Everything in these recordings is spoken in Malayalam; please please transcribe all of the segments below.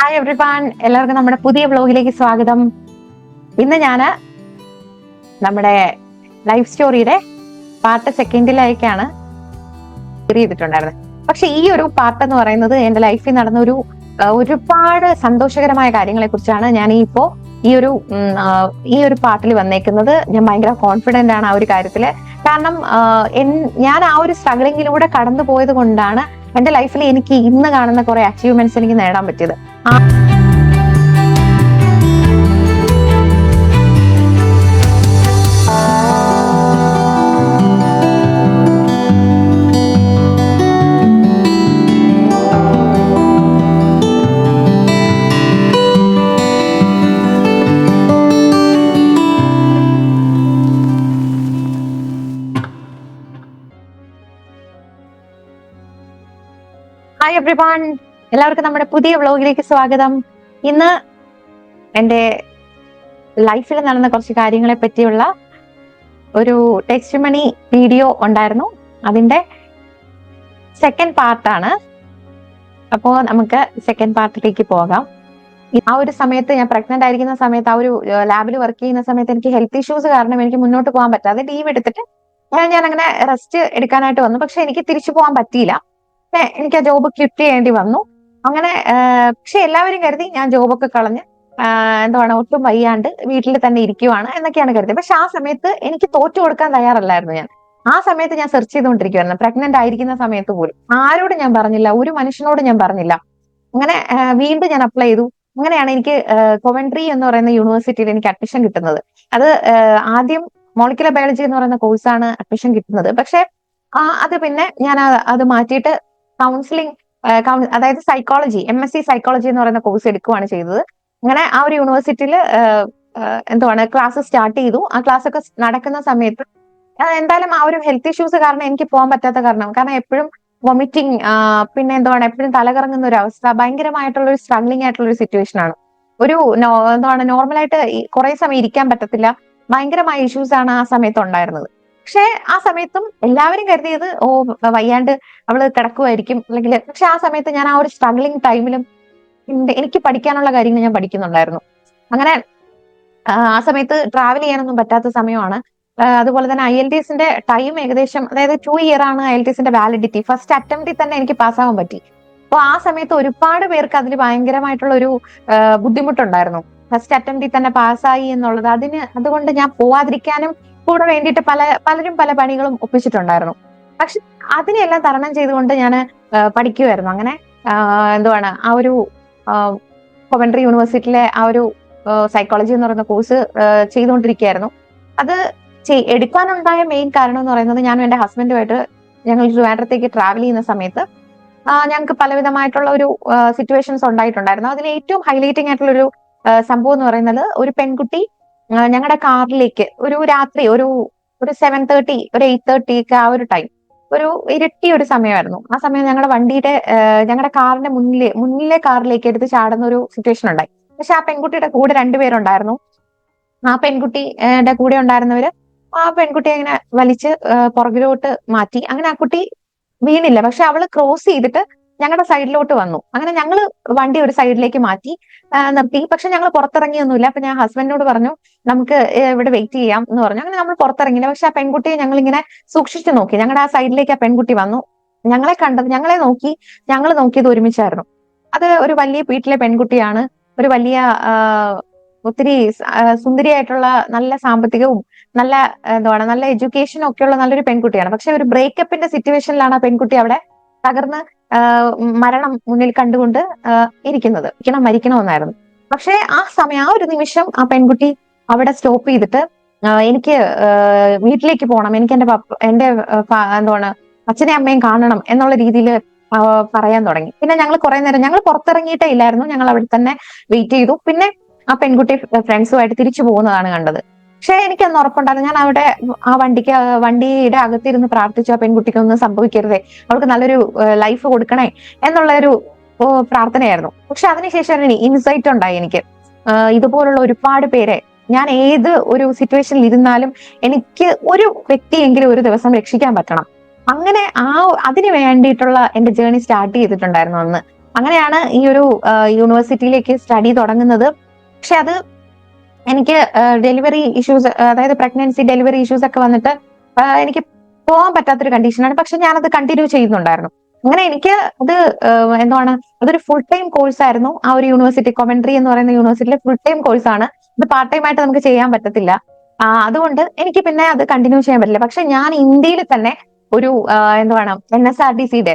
ഹായ് എവ്രിവൺ, എല്ലാവർക്കും നമ്മുടെ പുതിയ വ്ലോഗിലേക്ക് സ്വാഗതം. ഇന്ന് ഞാന് നമ്മുടെ ലൈഫ് സ്റ്റോറിയുടെ പാർട്ട് സെക്കൻഡിലേക്കാണ് ചെയ്തിട്ടുണ്ടായിരുന്നത്. പക്ഷെ ഈ ഒരു പാർട്ട് എന്ന് പറയുന്നത് എന്റെ ലൈഫിൽ നടന്ന ഒരുപാട് സന്തോഷകരമായ കാര്യങ്ങളെ കുറിച്ചാണ് ഞാൻ ഈ ഒരു പാർട്ടിൽ വന്നേക്കുന്നത്. ഞാൻ ഭയങ്കര കോൺഫിഡന്റ് ആണ് ആ ഒരു കാര്യത്തില്. കാരണം ഞാൻ ആ ഒരു സ്ട്രഗിളിങ്ങിലൂടെ കടന്നു പോയത് കൊണ്ടാണ് എന്റെ ലൈഫിൽ എനിക്ക് ഇന്ന് കാണുന്ന കുറെ അച്ചീവ്മെന്റ്സ് എനിക്ക് നേടാൻ പറ്റിയത്. ഹായ് എവ്രിവൺ, എല്ലാവർക്കും നമ്മുടെ പുതിയ വ്ലോഗിലേക്ക് സ്വാഗതം. ഇന്ന് എൻ്റെ ലൈഫിൽ നടന്ന കുറച്ച് കാര്യങ്ങളെ പറ്റിയുള്ള ഒരു ടെസ്റ്റിമണി വീഡിയോ ഉണ്ടായിരുന്നു. അതിന്റെ സെക്കൻഡ് പാർട്ടാണ്. അപ്പോൾ നമുക്ക് സെക്കൻഡ് പാർട്ടിലേക്ക് പോകാം. ആ ഒരു സമയത്ത് ഞാൻ പ്രഗ്നന്റ് ആയിരിക്കുന്ന സമയത്ത്, ആ ഒരു ലാബിൽ വർക്ക് ചെയ്യുന്ന സമയത്ത് എനിക്ക് ഹെൽത്ത് ഇഷ്യൂസ് കാരണം എനിക്ക് മുന്നോട്ട് പോകാൻ പറ്റാതെ ലീവ് എടുത്തിട്ട് ഞാൻ അങ്ങനെ റെസ്റ്റ് എടുക്കാനായിട്ട് വന്നു. പക്ഷെ എനിക്ക് തിരിച്ചു പോകാൻ പറ്റിയില്ല. എനിക്ക് ആ ജോബ് ക്വിറ്റ് ചെയ്യേണ്ടി വന്നു. അങ്ങനെ പക്ഷെ എല്ലാവരും കരുതി ഞാൻ ജോബൊക്കെ കളഞ്ഞ് എന്താണ് ഒട്ടും വയ്യാണ്ട് വീട്ടിൽ തന്നെ ഇരിക്കുവാണ് എന്നൊക്കെയാണ് കരുതിയത്. പക്ഷെ ആ സമയത്ത് എനിക്ക് തോറ്റു കൊടുക്കാൻ തയ്യാറല്ലായിരുന്നു ഞാൻ. ആ സമയത്ത് ഞാൻ സെർച്ച് ചെയ്തുകൊണ്ടിരിക്കുവായിരുന്നു. പ്രഗ്നന്റ് ആയിരിക്കുന്ന സമയത്ത് പോലും ആരോടും ഞാൻ പറഞ്ഞില്ല, ഒരു മനുഷ്യനോട് ഞാൻ പറഞ്ഞില്ല. അങ്ങനെ വീണ്ടും ഞാൻ അപ്ലൈ ചെയ്തു. അങ്ങനെയാണ് എനിക്ക് കൊവൻട്രി എന്ന് പറയുന്ന യൂണിവേഴ്സിറ്റിയിൽ എനിക്ക് അഡ്മിഷൻ കിട്ടുന്നത്. അത് ആദ്യം മോളിക്കുലർ ബയോളജി എന്ന് പറയുന്ന കോഴ്സാണ് അഡ്മിഷൻ കിട്ടുന്നത്. പക്ഷെ അത് പിന്നെ ഞാൻ അത് മാറ്റിയിട്ട് കൗൺസിലിംഗ്, അതായത് സൈക്കോളജി, MSc സൈക്കോളജി എന്ന് പറയുന്ന കോഴ്സ് എടുക്കുകയാണ് ചെയ്തത്. അങ്ങനെ ആ ഒരു യൂണിവേഴ്സിറ്റിയിൽ ക്ലാസ് സ്റ്റാർട്ട് ചെയ്തു. ആ ക്ലാസ് ഒക്കെ നടക്കുന്ന സമയത്ത് എന്തായാലും ആ ഒരു ഹെൽത്ത് ഇഷ്യൂസ് കാരണം എനിക്ക് പോകാൻ പറ്റാത്ത കാരണം എപ്പോഴും വൊമിറ്റിംഗ്, പിന്നെ എപ്പോഴും തലകറങ്ങുന്ന ഒരു അവസ്ഥ, ഭയങ്കരമായിട്ടുള്ള ഒരു സ്ട്രഗ്ലിംഗ് ആയിട്ടുള്ള ഒരു സിറ്റുവേഷൻ ആണ്. നോർമലായിട്ട് കുറെ സമയം ഇരിക്കാൻ പറ്റത്തില്ല. ഭയങ്കരമായ ഇഷ്യൂസ് ആണ് ആ സമയത്ത് ഉണ്ടായിരുന്നത്. പക്ഷെ ആ സമയത്തും എല്ലാവരും കരുതിയത് വയ്യാണ്ട് അവള് കിടക്കുമായിരിക്കും അല്ലെങ്കിൽ. പക്ഷെ ആ സമയത്ത് ഞാൻ ആ ഒരു സ്ട്രഗ്ലിംഗ് ടൈമിലും എനിക്ക് പഠിക്കാനുള്ള കാര്യങ്ങൾ ഞാൻ പഠിക്കുന്നുണ്ടായിരുന്നു. അങ്ങനെ ആ സമയത്ത് ട്രാവൽ ചെയ്യാനൊന്നും പറ്റാത്ത സമയമാണ്. അതുപോലെ തന്നെ IELTSന്റെ ടൈം ഏകദേശം, അതായത് 2 ഇയർ ആണ് IELTSന്റെ വാലിഡിറ്റി. ഫസ്റ്റ് അറ്റംപ്റ്റിൽ തന്നെ എനിക്ക് പാസ്സാവാൻ പറ്റി. അപ്പൊ ആ സമയത്ത് ഒരുപാട് പേർക്ക് അതിൽ ഭയങ്കരമായിട്ടുള്ള ഒരു ബുദ്ധിമുട്ടുണ്ടായിരുന്നു. ഫസ്റ്റ് അറ്റംപ്റ്റിൽ തന്നെ പാസ്സായി എന്നുള്ളത്. അതുകൊണ്ട് ഞാൻ പോവാതിരിക്കാനും കൂടെ വേണ്ടിയിട്ട് പലരും പല പണികളും ഒപ്പിച്ചിട്ടുണ്ടായിരുന്നു. പക്ഷെ അതിനെല്ലാം തരണം ചെയ്തുകൊണ്ട് ഞാൻ പഠിക്കുമായിരുന്നു. അങ്ങനെ ആ ഒരു കൊവൻട്രി യൂണിവേഴ്സിറ്റിയിലെ ആ ഒരു സൈക്കോളജി എന്ന് പറയുന്ന കോഴ്സ് ചെയ്തുകൊണ്ടിരിക്കുകയായിരുന്നു. അത് എടുക്കാനുണ്ടായ മെയിൻ കാരണം എന്ന് പറയുന്നത്, ഞാനും എന്റെ ഹസ്ബൻഡുമായിട്ട് ഞങ്ങൾ ട്രിവാൻഡ്രത്തേക്ക് ട്രാവൽ ചെയ്യുന്ന സമയത്ത് ഞങ്ങൾക്ക് പലവിധമായിട്ടുള്ള ഒരു സിറ്റുവേഷൻസ് ഉണ്ടായിട്ടുണ്ടായിരുന്നു. അതിൽ ഏറ്റവും ഹൈലൈറ്റിംഗ് ആയിട്ടുള്ള ഒരു സംഭവം എന്ന് പറയുന്നത്, ഒരു പെൺകുട്ടി ഞങ്ങളുടെ കാറിലേക്ക് ഒരു രാത്രി ഒരു 7:30, ഒരു 8:30 ഒക്കെ ആ ഒരു ടൈം, ഒരു ഇരുട്ടിയ ഒരു സമയമായിരുന്നു. ആ സമയം ഞങ്ങളുടെ കാറിന്റെ മുന്നിലെ കാറിലേക്ക് എടുത്ത് ചാടുന്ന ഒരു സിറ്റുവേഷൻ ഉണ്ടായി. പക്ഷെ ആ പെൺകുട്ടിയുടെ കൂടെ രണ്ടുപേരുണ്ടായിരുന്നു. ആ പെൺകുട്ടിയുടെ കൂടെ ഉണ്ടായിരുന്നവര് ആ പെൺകുട്ടിയെ ഇങ്ങനെ വലിച്ച് പുറകിലോട്ട് മാറ്റി. അങ്ങനെ ആ കുട്ടി വീണില്ല, പക്ഷെ അവള് ക്രോസ് ചെയ്തിട്ട് ഞങ്ങളുടെ സൈഡിലോട്ട് വന്നു. അങ്ങനെ ഞങ്ങള് വണ്ടി ഒരു സൈഡിലേക്ക് മാറ്റി നിർത്തി. പക്ഷെ ഞങ്ങൾ പുറത്തിറങ്ങിയൊന്നുമില്ല. അപ്പൊ ഞാൻ ഹസ്ബൻഡിനോട് പറഞ്ഞു, നമുക്ക് ഇവിടെ വെയിറ്റ് ചെയ്യാം എന്ന് പറഞ്ഞു. അങ്ങനെ നമ്മൾ പുറത്തിറങ്ങില്ല. പക്ഷെ ആ പെൺകുട്ടിയെ ഞങ്ങൾ ഇങ്ങനെ സൂക്ഷിച്ചു നോക്കി. ഞങ്ങളുടെ ആ സൈഡിലേക്ക് ആ പെൺകുട്ടി വന്നു. ഞങ്ങളെ നോക്കി. ഞങ്ങൾ നോക്കിയത് ഒരുമിച്ചായിരുന്നു. അത് ഒരു വലിയ വീട്ടിലെ പെൺകുട്ടിയാണ്. ഒരു വലിയ ഒത്തിരി സുന്ദരിയായിട്ടുള്ള, നല്ല സാമ്പത്തികവും നല്ല എഡ്യൂക്കേഷനും ഒക്കെയുള്ള നല്ലൊരു പെൺകുട്ടിയാണ്. പക്ഷെ ഒരു ബ്രേക്കപ്പിന്റെ സിറ്റുവേഷനിലാണ് ആ പെൺകുട്ടി അവിടെ തകർന്ന് മരണം മുന്നിൽ കണ്ടുകൊണ്ട് ഇരിക്കുന്നത്. മരിക്കണമെന്നായിരുന്നു. പക്ഷെ ആ ഒരു നിമിഷം ആ പെൺകുട്ടി അവിടെ സ്റ്റോപ്പ് ചെയ്തിട്ട് എനിക്ക് വീട്ടിലേക്ക് പോകണം, എനിക്ക് എന്റെ അച്ഛനെയും അമ്മയും കാണണം എന്നുള്ള രീതിയിൽ പറയാൻ തുടങ്ങി. പിന്നെ ഞങ്ങൾ കുറെ നേരം ഞങ്ങൾ പുറത്തിറങ്ങിയിട്ടേ ഇല്ലായിരുന്നു. ഞങ്ങൾ അവിടെ തന്നെ വെയിറ്റ് ചെയ്തു. പിന്നെ ആ പെൺകുട്ടി ഫ്രണ്ട്സുമായിട്ട് തിരിച്ചു പോകുന്നതാണ് കണ്ടത്. പക്ഷെ എനിക്കന്ന് ഉറപ്പുണ്ടായിരുന്നു, ഞാൻ അവിടെ ആ വണ്ടിയുടെ അകത്തിരുന്ന് പ്രാർത്ഥിച്ചു, ആ പെൺകുട്ടിക്കൊന്നും സംഭവിക്കരുതേ, അവൾക്ക് നല്ലൊരു ലൈഫ് കൊടുക്കണേ എന്നുള്ള ഒരു പ്രാർത്ഥനയായിരുന്നു. പക്ഷെ അതിനുശേഷം ഒരു ഇൻസൈറ്റ് ഉണ്ടായി എനിക്ക്. ഇതുപോലുള്ള ഒരുപാട് പേരെ ഞാൻ ഏത് ഒരു സിറ്റുവേഷനിൽ ഇരുന്നാലും എനിക്ക് ഒരു വ്യക്തിയെങ്കിലും ഒരു ദിവസം രക്ഷിക്കാൻ പറ്റണം. അങ്ങനെ അതിന് വേണ്ടിയിട്ടുള്ള എന്റെ ജേർണി സ്റ്റാർട്ട് ചെയ്തിട്ടുണ്ടായിരുന്നു അന്ന്. അങ്ങനെയാണ് ഈ ഒരു യൂണിവേഴ്സിറ്റിയിലേക്ക് സ്റ്റഡി തുടങ്ങുന്നത്. പക്ഷെ അത് എനിക്ക് ഡെലിവറി ഇഷ്യൂസ്, അതായത് പ്രഗ്നൻസി ഡെലിവറി ഇഷ്യൂസ് ഒക്കെ വന്നിട്ട് എനിക്ക് പോകാൻ പറ്റാത്തൊരു കണ്ടീഷനാണ്. പക്ഷെ ഞാനത് കണ്ടിന്യൂ ചെയ്യുന്നുണ്ടായിരുന്നു. അങ്ങനെ എനിക്ക് അത് എന്താണ്, അതൊരു ഫുൾ ടൈം കോഴ്സ് ആയിരുന്നു. ആ ഒരു യൂണിവേഴ്സിറ്റി, കൊമൻട്രി എന്ന് പറയുന്ന യൂണിവേഴ്സിറ്റിയിലെ ഫുൾ ടൈം കോഴ്സ് ആണ്. ഇത് പാർട്ട് ടൈം ആയിട്ട് നമുക്ക് ചെയ്യാൻ പറ്റത്തില്ല. അതുകൊണ്ട് എനിക്ക് പിന്നെ അത് കണ്ടിന്യൂ ചെയ്യാൻ പറ്റില്ല. പക്ഷെ ഞാൻ ഇന്ത്യയിൽ തന്നെ ഒരു എന്താണ്, NSRDCയുടെ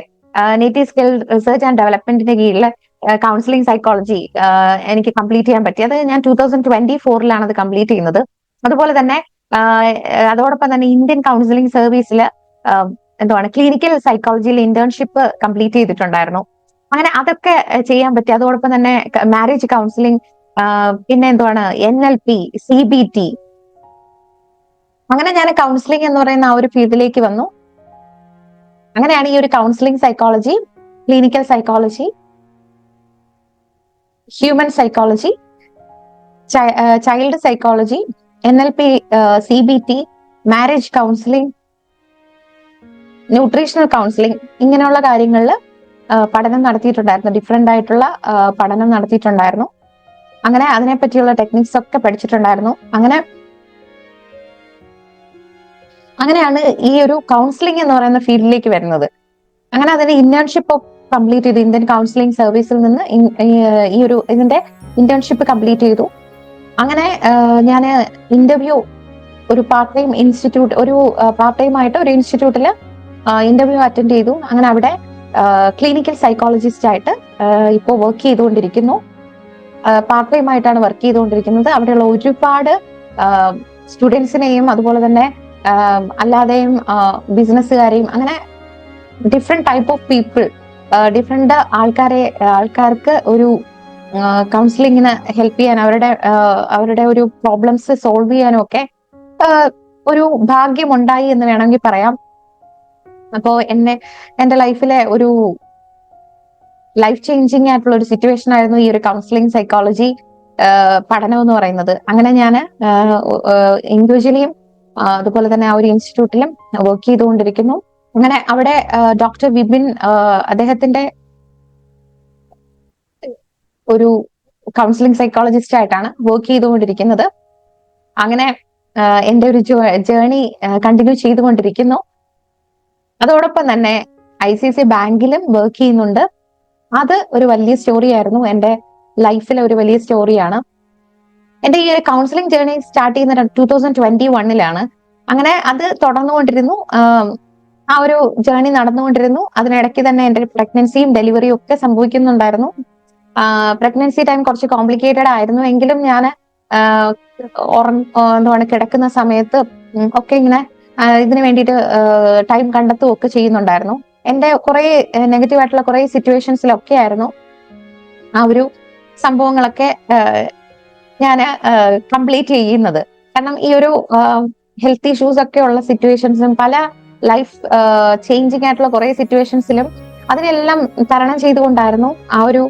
നേറ്റീവ് സ്കിൽ റിസർച്ച് ആൻഡ് ഡെവലപ്മെന്റിന്റെ കീഴിൽ കൗൺസിലിംഗ് സൈക്കോളജി എനിക്ക് കംപ്ലീറ്റ് ചെയ്യാൻ പറ്റി. അത് ഞാൻ 2024 അത് കംപ്ലീറ്റ് ചെയ്യുന്നത്. അതുപോലെ തന്നെ അതോടൊപ്പം തന്നെ ഇന്ത്യൻ കൗൺസിലിംഗ് സർവീസിൽ എന്താണ്, ക്ലിനിക്കൽ സൈക്കോളജിയിൽ ഇന്റേൺഷിപ്പ് കംപ്ലീറ്റ് ചെയ്തിട്ടുണ്ടായിരുന്നു. അങ്ങനെ അതൊക്കെ ചെയ്യാൻ പറ്റി. അതോടൊപ്പം തന്നെ മാരേജ് കൗൺസിലിംഗ്, പിന്നെ എന്താണ്, NLP, CBT. അങ്ങനെ ഞാൻ കൗൺസിലിംഗ് എന്ന് പറയുന്ന ആ ഒരു ഫീൽഡിലേക്ക് വന്നു. അങ്ങനെയാണ് ഈ ഒരു counselling psychology, clinical psychology, human psychology, child psychology, NLP, CBT, marriage counselling, nutritional counselling, ഇങ്ങനെയുള്ള കാര്യങ്ങളിൽ പഠനം നടത്തിയിട്ടുണ്ടായിരുന്നു. ഡിഫറെന്റ് ആയിട്ടുള്ള പഠനം നടത്തിയിട്ടുണ്ടായിരുന്നു. അങ്ങനെ അതിനെപ്പറ്റിയുള്ള ടെക്നിക്സ് ഒക്കെ പഠിച്ചിട്ടുണ്ടായിരുന്നു. അങ്ങനെയാണ് ഈ ഒരു കൗൺസിലിംഗ് എന്ന് പറയുന്ന ഫീൽഡിലേക്ക് വരുന്നത്. അങ്ങനെ അതിന്റെ ഇന്റേൺഷിപ്പ് കംപ്ലീറ്റ് ചെയ്തു. ഇന്ത്യൻ കൗൺസിലിംഗ് സർവീസിൽ നിന്ന് ഈ ഒരു ഇതിന്റെ ഇന്റേൺഷിപ്പ് കംപ്ലീറ്റ് ചെയ്തു. അങ്ങനെ ഞാൻ ഇന്റർവ്യൂ, ഒരു പാർട്ട് ടൈം ഇൻസ്റ്റിറ്റ്യൂട്ട്, ഒരു പാർട്ട് ടൈം ആയിട്ട് ഒരു ഇൻസ്റ്റിറ്റ്യൂട്ടിൽ ഇന്റർവ്യൂ അറ്റൻഡ് ചെയ്തു. അങ്ങനെ അവിടെ ക്ലിനിക്കൽ സൈക്കോളജിസ്റ്റ് ആയിട്ട് ഇപ്പോൾ വർക്ക് ചെയ്തുകൊണ്ടിരിക്കുന്നു. പാർട്ട് ടൈം ആയിട്ടാണ് വർക്ക് ചെയ്തുകൊണ്ടിരിക്കുന്നത്. അവിടെയുള്ള ഒരുപാട് സ്റ്റുഡൻസിനെയും അതുപോലെ തന്നെ അല്ലാതെയും ബിസിനസ്സുകാരെയും, അങ്ങനെ different type of people, different ആൾക്കാർക്ക് ഒരു കൗൺസിലിങ്ങിന് ഹെൽപ്പ് ചെയ്യാൻ, അവരുടെ ഒരു പ്രോബ്ലംസ് സോൾവ് ചെയ്യാനും ഒക്കെ ഒരു ഭാഗ്യം ഉണ്ടായി എന്ന് വേണമെങ്കിൽ പറയാം. അപ്പോ എന്റെ ലൈഫിലെ ഒരു ലൈഫ് ചേഞ്ചിങ് ആയിട്ടുള്ള ഒരു സിറ്റുവേഷൻ ആയിരുന്നു ഈ ഒരു കൗൺസിലിംഗ് സൈക്കോളജി പഠനം എന്ന് പറയുന്നത്. അങ്ങനെ ഞാൻ ഇൻഡിവിജ്വലിയും അതുപോലെ തന്നെ ആ ഒരു ഇൻസ്റ്റിറ്റ്യൂട്ടിലും വർക്ക് ചെയ്തുകൊണ്ടിരിക്കുന്നു. അങ്ങനെ അവിടെ ഡോക്ടർ വിപിൻ, അദ്ദേഹത്തിന്റെ ഒരു കൗൺസിലിംഗ് സൈക്കോളജിസ്റ്റ് ആയിട്ടാണ് വർക്ക് ചെയ്തുകൊണ്ടിരിക്കുന്നത്. അങ്ങനെ എന്റെ ഒരു ജേർണി കണ്ടിന്യൂ ചെയ്തുകൊണ്ടിരിക്കുന്നു. അതോടൊപ്പം തന്നെ ICICI ബാങ്കിലും വർക്ക് ചെയ്യുന്നുണ്ട്. അത് ഒരു വലിയ സ്റ്റോറി ആയിരുന്നു, എന്റെ ലൈഫിലെ ഒരു വലിയ സ്റ്റോറിയാണ്. എന്റെ ഈ ഒരു കൗൺസിലിംഗ് ജേർണി സ്റ്റാർട്ട് ചെയ്യുന്ന 2021 അങ്ങനെ അത് തുടർന്നുകൊണ്ടിരുന്നു. ആ ഒരു ജേർണി നടന്നുകൊണ്ടിരുന്നു. അതിനിടയ്ക്ക് തന്നെ എന്റെ പ്രഗ്നൻസിയും ഡെലിവറിയും ഒക്കെ സംഭവിക്കുന്നുണ്ടായിരുന്നു. പ്രഗ്നൻസി ടൈം കുറച്ച് കോംപ്ലിക്കേറ്റഡ് ആയിരുന്നു. എങ്കിലും ഞാൻ എന്താണ്, കിടക്കുന്ന സമയത്ത് ഒക്കെ ഇങ്ങനെ ഇതിനു വേണ്ടിയിട്ട് ടൈം കണ്ടെത്തുകയും ഒക്കെ ചെയ്യുന്നുണ്ടായിരുന്നു. എന്റെ കുറെ നെഗറ്റീവ് ആയിട്ടുള്ള കുറെ സിറ്റുവേഷൻസിലൊക്കെ ആയിരുന്നു ആ ഒരു സംഭവങ്ങളൊക്കെ ഞാൻ കംപ്ലീറ്റ് ചെയ്യുന്നത്. കാരണം ഈ ഒരു ഹെൽത്ത് ഇഷ്യൂസ് ഒക്കെ ഉള്ള സിറ്റുവേഷൻസും പല ലൈഫ് ചേഞ്ചിങ് ആയിട്ടുള്ള കുറെ സിറ്റുവേഷൻസിലും അതിനെല്ലാം തരണം ചെയ്തുകൊണ്ടായിരുന്നു ആ ഒരു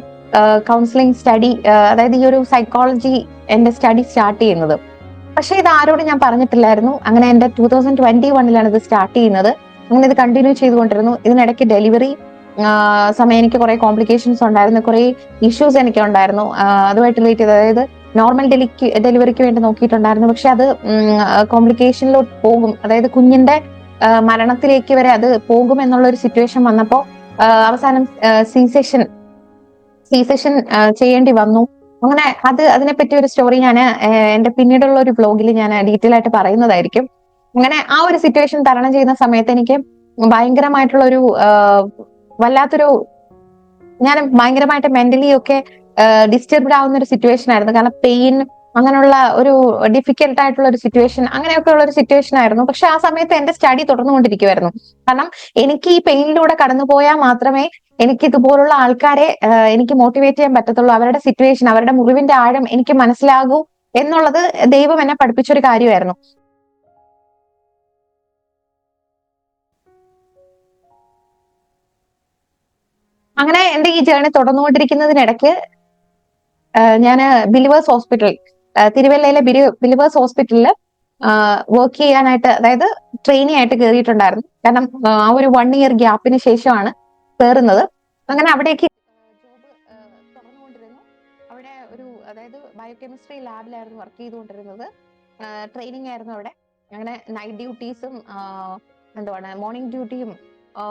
കൗൺസിലിംഗ് സ്റ്റഡി, അതായത് ഈ ഒരു സൈക്കോളജി എന്റെ സ്റ്റഡി സ്റ്റാർട്ട് ചെയ്യുന്നത്. പക്ഷെ ഇത് ആരോടും ഞാൻ പറഞ്ഞിട്ടില്ലായിരുന്നു. അങ്ങനെ എന്റെ 2021 ഇത് സ്റ്റാർട്ട് ചെയ്യുന്നത്. അങ്ങനെ ഇത് കണ്ടിന്യൂ ചെയ്തുകൊണ്ടിരുന്നു. ഇതിനിടയ്ക്ക് ഡെലിവറി സമയം എനിക്ക് കുറെ കോംപ്ലിക്കേഷൻസ് ഉണ്ടായിരുന്നു, കുറെ ഇഷ്യൂസ് എനിക്ക് ഉണ്ടായിരുന്നു അതുമായിട്ട് റിലേറ്റ് ചെയ്ത്. അതായത് നോർമൽ ഡെലിവറിക്ക് വേണ്ടി നോക്കിയിട്ടുണ്ടായിരുന്നു. പക്ഷെ അത് കോംപ്ലിക്കേഷനിലോട്ട് പോകും, അതായത് കുഞ്ഞിന്റെ മരണത്തിലേക്ക് വരെ അത് പോകും എന്നുള്ള ഒരു സിറ്റുവേഷൻ വന്നപ്പോൾ അവസാനം സി സെഷൻ ചെയ്യേണ്ടി വന്നു. അങ്ങനെ അതിനെപ്പറ്റി ഒരു സ്റ്റോറി ഞാൻ എന്റെ പിന്നീടുള്ള ഒരു വ്ലോഗിൽ ഞാൻ ഡീറ്റെയിൽ ആയിട്ട് പറയുന്നതായിരിക്കും. അങ്ങനെ ആ ഒരു സിറ്റുവേഷൻ തരണം ചെയ്യുന്ന സമയത്ത് എനിക്ക് ഭയങ്കരമായിട്ടുള്ള ഒരു ഞാൻ ഭയങ്കരമായിട്ട് മെന്റലി ഒക്കെ ഡിസ്റ്റർബ്ഡ് ആവുന്ന ഒരു സിറ്റുവേഷൻ ആയിരുന്നു. കാരണം പെയിൻ, അങ്ങനെയുള്ള ഒരു ഡിഫിക്കൽട്ട് ആയിട്ടുള്ള ഒരു സിറ്റുവേഷൻ, അങ്ങനെയൊക്കെ ഉള്ള ഒരു സിറ്റുവേഷൻ ആയിരുന്നു. പക്ഷെ ആ സമയത്ത് എന്റെ സ്റ്റഡി തുടർന്നുകൊണ്ടിരിക്കുമായിരുന്നു. കാരണം എനിക്ക് ഈ പെയിനിലൂടെ കടന്നുപോയാൽ മാത്രമേ എനിക്ക് ഇതുപോലുള്ള ആൾക്കാരെ എനിക്ക് മോട്ടിവേറ്റ് ചെയ്യാൻ പറ്റത്തുള്ളൂ. അവരുടെ സിറ്റുവേഷൻ, അവരുടെ മുറിവിന്റെ ആഴം എനിക്ക് മനസ്സിലാകൂ എന്നുള്ളത് ദൈവം എന്നെ പഠിപ്പിച്ചൊരു കാര്യമായിരുന്നു. അങ്ങനെ എന്റെ ഈ ജേർണി തുടർന്നുകൊണ്ടിരിക്കുന്നതിനിടയ്ക്ക് ഞാൻ ബിലിവേഴ്സ് ഹോസ്പിറ്റൽ, തിരുവല്ലയിലെ ബിലിവേഴ്സ് ഹോസ്പിറ്റലിൽ വർക്ക് ചെയ്യാനായിട്ട്, അതായത് ട്രെയിനി ആയിട്ട് കയറിയിട്ടുണ്ടായിരുന്നു. കാരണം ആ ഒരു 1 year ഗ്യാപ്പിന് ശേഷമാണ് കയറുന്നത്. അങ്ങനെ അവിടേക്ക് ബയോകെമിസ്ട്രി ലാബിലായിരുന്നു വർക്ക് ചെയ്തുകൊണ്ടിരുന്നത്. ട്രെയിനിങ് ആയിരുന്നു അവിടെ. അങ്ങനെ നൈറ്റ് ഡ്യൂട്ടീസും എന്താണ് മോർണിംഗ് ഡ്യൂട്ടിയും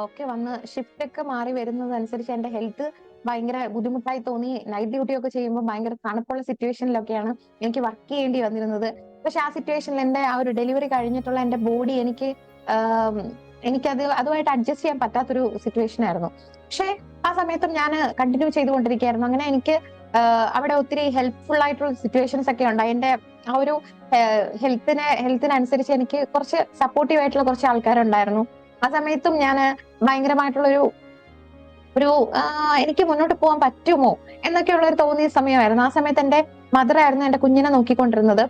ഒക്കെ വന്ന് ഷിഫ്റ്റ് ഒക്കെ മാറി വരുന്നതനുസരിച്ച് എന്റെ ഹെൽത്ത് ഭയങ്കര ബുദ്ധിമുട്ടായി തോന്നി. നൈറ്റ് ഡ്യൂട്ടി ഒക്കെ ചെയ്യുമ്പോൾ ഭയങ്കര തണുപ്പുള്ള സിറ്റുവേഷനിലൊക്കെയാണ് എനിക്ക് വർക്ക് ചെയ്യേണ്ടി വന്നിരുന്നത്. പക്ഷെ ആ സിറ്റുവേഷനിൽ എന്റെ ആ ഒരു ഡെലിവറി കഴിഞ്ഞിട്ടുള്ള എന്റെ ബോഡി എനിക്കത് അതുമായിട്ട് അഡ്ജസ്റ്റ് ചെയ്യാൻ പറ്റാത്തൊരു സിറ്റുവേഷൻ ആയിരുന്നു. പക്ഷെ ആ സമയത്തും ഞാൻ കണ്ടിന്യൂ ചെയ്തുകൊണ്ടിരിക്കുകയായിരുന്നു. അങ്ങനെ എനിക്ക് അവിടെ ഒത്തിരി ഹെൽപ്ഫുൾ ആയിട്ടുള്ള സിറ്റുവേഷൻസ് ഒക്കെ ഉണ്ടായി. എന്റെ ആ ഒരു ഹെൽത്തിനനുസരിച്ച് എനിക്ക് കുറച്ച് സപ്പോർട്ടീവ് ആയിട്ടുള്ള കുറച്ച് ആൾക്കാരുണ്ടായിരുന്നു. ആ സമയത്തും ഞാൻ ഭയങ്കരമായിട്ടുള്ള ഒരു എനിക്ക് മുന്നോട്ട് പോകാൻ പറ്റുമോ എന്നൊക്കെയുള്ള ഒരു തോന്നിയ സമയമായിരുന്നു. ആ സമയത്ത് എന്റെ മദർ ആയിരുന്നു എന്റെ കുഞ്ഞിനെ നോക്കിക്കൊണ്ടിരുന്നത്.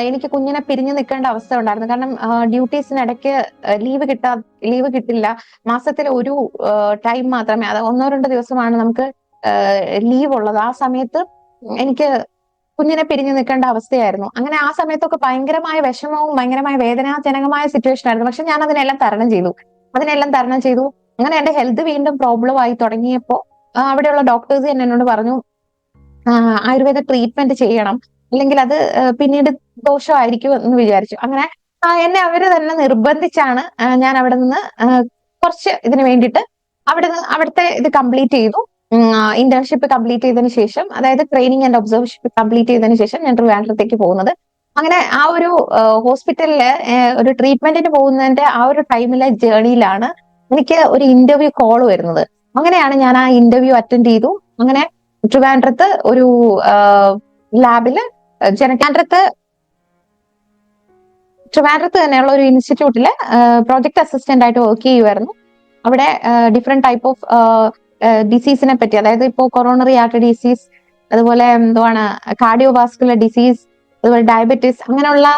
എനിക്ക് കുഞ്ഞിനെ പിരിഞ്ഞു നിൽക്കേണ്ട അവസ്ഥ ഉണ്ടായിരുന്നു. കാരണം ഡ്യൂട്ടീസിനിടയ്ക്ക് ലീവ് കിട്ടില്ല. മാസത്തിൽ ഒരു ടൈം മാത്രമേ, അത് 1-2 ദിവസമാണ് നമുക്ക് ലീവ് ഉള്ളത്. ആ സമയത്ത് എനിക്ക് കുഞ്ഞിനെ പിരിഞ്ഞു നിൽക്കേണ്ട അവസ്ഥയായിരുന്നു. അങ്ങനെ ആ സമയത്തൊക്കെ ഭയങ്കരമായ വിഷമവും ഭയങ്കരമായ വേദനാജനകമായ സിറ്റുവേഷൻ ആയിരുന്നു. പക്ഷെ ഞാൻ അതിനെല്ലാം തരണം ചെയ്തു. അങ്ങനെ എന്റെ ഹെൽത്ത് വീണ്ടും പ്രോബ്ലം ആയി തുടങ്ങിയപ്പോ അവിടെയുള്ള ഡോക്ടേഴ്സ് തന്നെ എന്നോട് പറഞ്ഞു, ആയുർവേദ ട്രീറ്റ്മെന്റ് ചെയ്യണം, അല്ലെങ്കിൽ അത് പിന്നീട് ദോഷമായിരിക്കും എന്ന് വിചാരിച്ചു. അങ്ങനെ എന്നെ അവര് തന്നെ നിർബന്ധിച്ചാണ് ഞാൻ അവിടെ നിന്ന് കുറച്ച് ഇതിന് വേണ്ടിയിട്ട് അവിടുത്തെ ഇത് കംപ്ലീറ്റ് ചെയ്തു. ഇന്റേൺഷിപ്പ് കംപ്ലീറ്റ് ചെയ്തതിനു ശേഷം, അതായത് ട്രെയിനിങ് ആൻഡ് ഒബ്സർവേഷൻ കംപ്ലീറ്റ് ചെയ്തതിനു ശേഷം ഞാൻ ട്രിവാൻഡ്രത്തേക്ക് പോകുന്നത്. അങ്ങനെ ആ ഒരു ഹോസ്പിറ്റലില് ഒരു ട്രീറ്റ്മെന്റിന് പോകുന്നതിന്റെ ആ ഒരു ടൈമിലെ ജേർണിയിലാണ് എനിക്ക് ഒരു ഇന്റർവ്യൂ കോൾ വരുന്നത്. അങ്ങനെയാണ് ഞാൻ ആ ഇന്റർവ്യൂ അറ്റൻഡ് ചെയ്തു. അങ്ങനെ ട്രിവാൻഡ്രത്ത് ഒരു ലാബില് ട്രിവാൻഡ്രത്ത് തന്നെയുള്ള ഒരു ഇൻസ്റ്റിറ്റ്യൂട്ടില് പ്രോജക്ട് അസിസ്റ്റന്റ് ആയിട്ട് വർക്ക് ചെയ്യുമായിരുന്നു. അവിടെ ഡിഫറെന്റ് ടൈപ്പ് ഓഫ് ഡിസീസിനെ പറ്റി, അതായത് ഇപ്പോൾ കൊറോണറി ആർട്ടറി ഡിസീസ്, അതുപോലെ എന്താണ് കാർഡിയോവാസ്കുലർ ഡിസീസ്, അതുപോലെ ഡയബറ്റിസ്, അങ്ങനെയുള്ള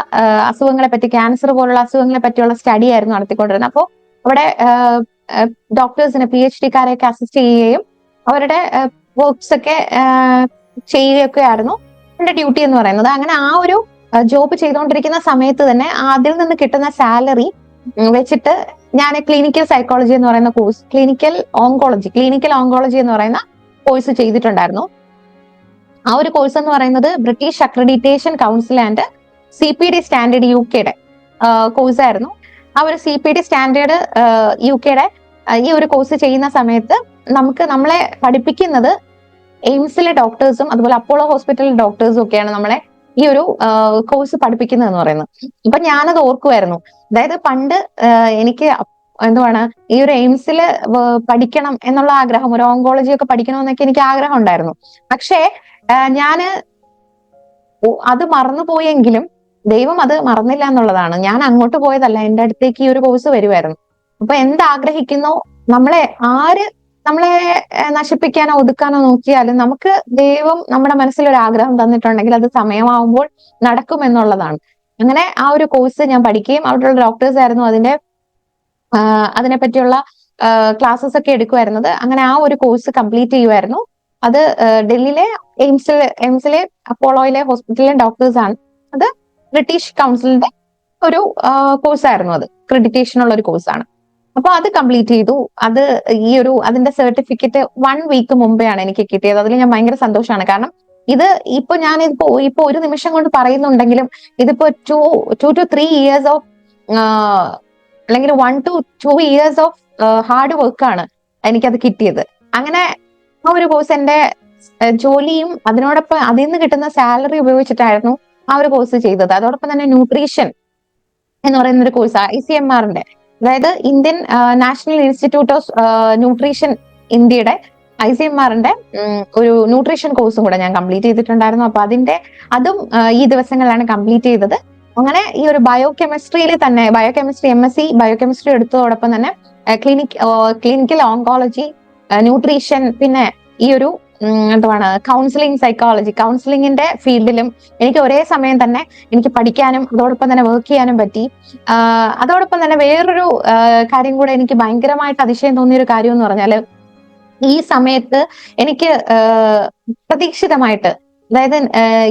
അസുഖങ്ങളെ പറ്റി, ക്യാൻസർ പോലുള്ള അസുഖങ്ങളെ പറ്റിയുള്ള സ്റ്റഡി ആയിരുന്നു നടത്തിക്കൊണ്ടിരുന്നത്. അപ്പോൾ അവിടെ ഡോക്ടേഴ്സിന് PhD കാരെയൊക്കെ അസിസ്റ്റ് ചെയ്യുകയും അവരുടെ വർക്ക്സ് ഒക്കെ ചെയ്യുകയൊക്കെ ആയിരുന്നു എന്റെ ഡ്യൂട്ടി എന്ന് പറയുന്നത്. അങ്ങനെ ആ ഒരു ജോബ് ചെയ്തുകൊണ്ടിരിക്കുന്ന സമയത്ത് തന്നെ അതിൽ നിന്ന് കിട്ടുന്ന സാലറി വെച്ചിട്ട് ഞാൻ ക്ലിനിക്കൽ സൈക്കോളജി എന്ന് പറയുന്ന കോഴ്സ്, ക്ലിനിക്കൽ ഓങ്കോളജി എന്ന് പറയുന്ന കോഴ്സ് ചെയ്തിട്ടുണ്ടായിരുന്നു. ആ ഒരു കോഴ്സ് എന്ന് പറയുന്നത് British accreditation council and CPD standard UK course ആയിരുന്നു. ആ ഒരു CPD സ്റ്റാൻഡേർഡ് UK ഈ ഒരു കോഴ്സ് ചെയ്യുന്ന സമയത്ത് നമ്മളെ പഠിപ്പിക്കുന്നത് എയിംസിലെ ഡോക്ടേഴ്സും അതുപോലെ അപ്പോളോ ഹോസ്പിറ്റലിലെ ഡോക്ടേഴ്സും ഒക്കെയാണ് നമ്മളെ ഈ ഒരു കോഴ്സ് പഠിപ്പിക്കുന്നത് എന്ന് പറയുന്നത്. അപ്പൊ ഞാനത് ഓർക്കുമായിരുന്നു. അതായത് പണ്ട് എനിക്ക് എന്തുവാണ് ഈ ഒരു എയിംസില് പഠിക്കണം എന്നുള്ള ആഗ്രഹം, ഒരു ഓങ്കോളജി ഒക്കെ പഠിക്കണമെന്നൊക്കെ എനിക്ക് ആഗ്രഹം ഉണ്ടായിരുന്നു. പക്ഷേ ഞാന് അത് മറന്നുപോയെങ്കിലും ദൈവം അത് മറന്നില്ല എന്നുള്ളതാണ്. ഞാൻ അങ്ങോട്ട് പോയതല്ല, എന്റെ അടുത്തേക്ക് ഈ ഒരു കോഴ്സ് വരുമായിരുന്നു. അപ്പൊ എന്താഗ്രഹിക്കുന്നോ, നമ്മളെ നശിപ്പിക്കാനോ ഒതുക്കാനോ നോക്കിയാലും നമുക്ക് ദൈവം നമ്മുടെ മനസ്സിലൊരു ആഗ്രഹം തന്നിട്ടുണ്ടെങ്കിൽ അത് സമയമാവുമ്പോൾ നടക്കുമെന്നുള്ളതാണ്. അങ്ങനെ ആ ഒരു കോഴ്സ് ഞാൻ പഠിക്കുകയും അവിടെയുള്ള ഡോക്ടേഴ്സ് ആയിരുന്നു അതിനെ പറ്റിയുള്ള ക്ലാസ്സസ് ഒക്കെ എടുക്കുമായിരുന്നത്. അങ്ങനെ ആ ഒരു കോഴ്സ് കംപ്ലീറ്റ് ചെയ്യുമായിരുന്നു. അത് ഡൽഹിയിലെ എയിംസിലെ അപ്പോളോയിലെ ഹോസ്പിറ്റലിലെ ഡോക്ടേഴ്സ് ആണ്. അത് ബ്രിട്ടീഷ് കൗൺസിലിന്റെ ഒരു കോഴ്സായിരുന്നു. അത് ക്രെഡിറ്റേഷൻ ഉള്ള ഒരു കോഴ്സാണ്. അപ്പൊ അത് കംപ്ലീറ്റ് ചെയ്തു. അതിന്റെ സർട്ടിഫിക്കറ്റ് 1 വീക്ക് മുമ്പെയാണ് എനിക്ക് കിട്ടിയത്. അതിൽ ഞാൻ ഭയങ്കര സന്തോഷമാണ്. കാരണം ഞാനിപ്പോ ഒരു നിമിഷം കൊണ്ട് പറയുന്നുണ്ടെങ്കിലും ഇതിപ്പോ 2 to 3 years ഓഫ് അല്ലെങ്കിൽ 1 to 2 years ഓഫ് ഹാർഡ് വർക്കാണ് എനിക്കത് കിട്ടിയത്. അങ്ങനെ ആ ഒരു കോഴ്സ് എന്റെ ജോലിയും അതിനോടൊപ്പം അതിൽ നിന്ന് കിട്ടുന്ന സാലറി ഉപയോഗിച്ചിട്ടായിരുന്നു ആ ഒരു കോഴ്സ് ചെയ്തത്. അതോടൊപ്പം തന്നെ ന്യൂട്രീഷൻ എന്ന് പറയുന്ന ഒരു കോഴ്സ് ICMR-ന്റെ, അതായത് Indian national institute of nutrition ഇന്ത്യയുടെ ICMR-ന്റെ ഒരു ന്യൂട്രീഷൻ കോഴ്സും കൂടെ ഞാൻ കംപ്ലീറ്റ് ചെയ്തിട്ടുണ്ടായിരുന്നു. അപ്പൊ അതും ഈ ദിവസങ്ങളിലാണ് കംപ്ലീറ്റ് ചെയ്തത്. അങ്ങനെ ഈ ഒരു ബയോകെമിസ്ട്രിയിൽ തന്നെ MSc ബയോകെമിസ്ട്രി എടുത്തതോടൊപ്പം തന്നെ ക്ലിനിക്കൽ ഓങ്കോളജി, ന്യൂട്രീഷൻ, പിന്നെ ഈ ഒരു കൗൺസിലിംഗിന്റെ ഫീൽഡിലും എനിക്ക് ഒരേ സമയം തന്നെ എനിക്ക് പഠിക്കാനും അതോടൊപ്പം തന്നെ വർക്ക് ചെയ്യാനും പറ്റി. അതോടൊപ്പം തന്നെ വേറൊരു കാര്യം കൂടെ എനിക്ക് ഭയങ്കരമായിട്ട് അതിശയം തോന്നിയ ഒരു കാര്യം എന്ന് പറഞ്ഞാല്, ഈ സമയത്ത് എനിക്ക് പ്രതീക്ഷിതമായിട്ട്, അതായത്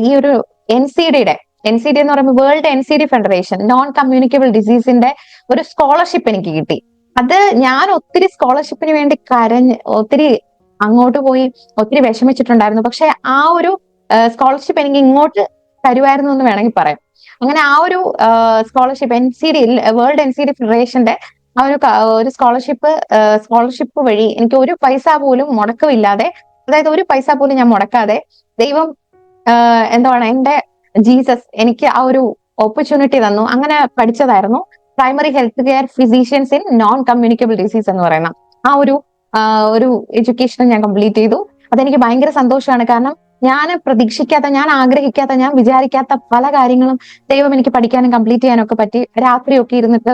ഈ ഒരു NCD എന്ന് പറയുമ്പോൾ world NCD federation, non communicable ഡിസീസിന്റെ ഒരു സ്കോളർഷിപ്പ് എനിക്ക് കിട്ടി. അത് ഞാൻ ഒത്തിരി സ്കോളർഷിപ്പിന് വേണ്ടി ഒത്തിരി അങ്ങോട്ട് പോയി ഒത്തിരി വിഷമിച്ചിട്ടുണ്ടായിരുന്നു. പക്ഷെ ആ ഒരു സ്കോളർഷിപ്പ് എനിക്ക് ഇങ്ങോട്ട് തരുമായിരുന്നു എന്ന് വേണമെങ്കിൽ പറയാം. അങ്ങനെ ആ ഒരു സ്കോളർഷിപ്പ് NCD വേൾഡ് NCD ഫെഡറേഷന്റെ ആ ഒരു സ്കോളർഷിപ്പ് വഴി എനിക്ക് ഒരു പൈസ പോലും മുടക്കമില്ലാതെ, അതായത് ഒരു പൈസ പോലും ഞാൻ മുടക്കാതെ ദൈവം എന്താണ് എന്റെ ജീസസ് എനിക്ക് ആ ഒരു ഓപ്പർച്യൂണിറ്റി തന്നു. അങ്ങനെ പഠിച്ചതായിരുന്നു primary health care physicians in non communicable disease എന്ന് പറയുന്ന ആ ഒരു എഡ്യൂക്കേഷൻ ഞാൻ കംപ്ലീറ്റ് ചെയ്തു. അതെനിക്ക് ഭയങ്കര സന്തോഷമാണ്. കാരണം ഞാൻ പ്രതീക്ഷിക്കാത്ത, ഞാൻ ആഗ്രഹിക്കാത്ത, ഞാൻ വിചാരിക്കാത്ത പല കാര്യങ്ങളും ദൈവം എനിക്ക് പഠിക്കാനും കംപ്ലീറ്റ് ചെയ്യാനും ഒക്കെ പറ്റി. രാത്രിയൊക്കെ ഇരുന്നിട്ട്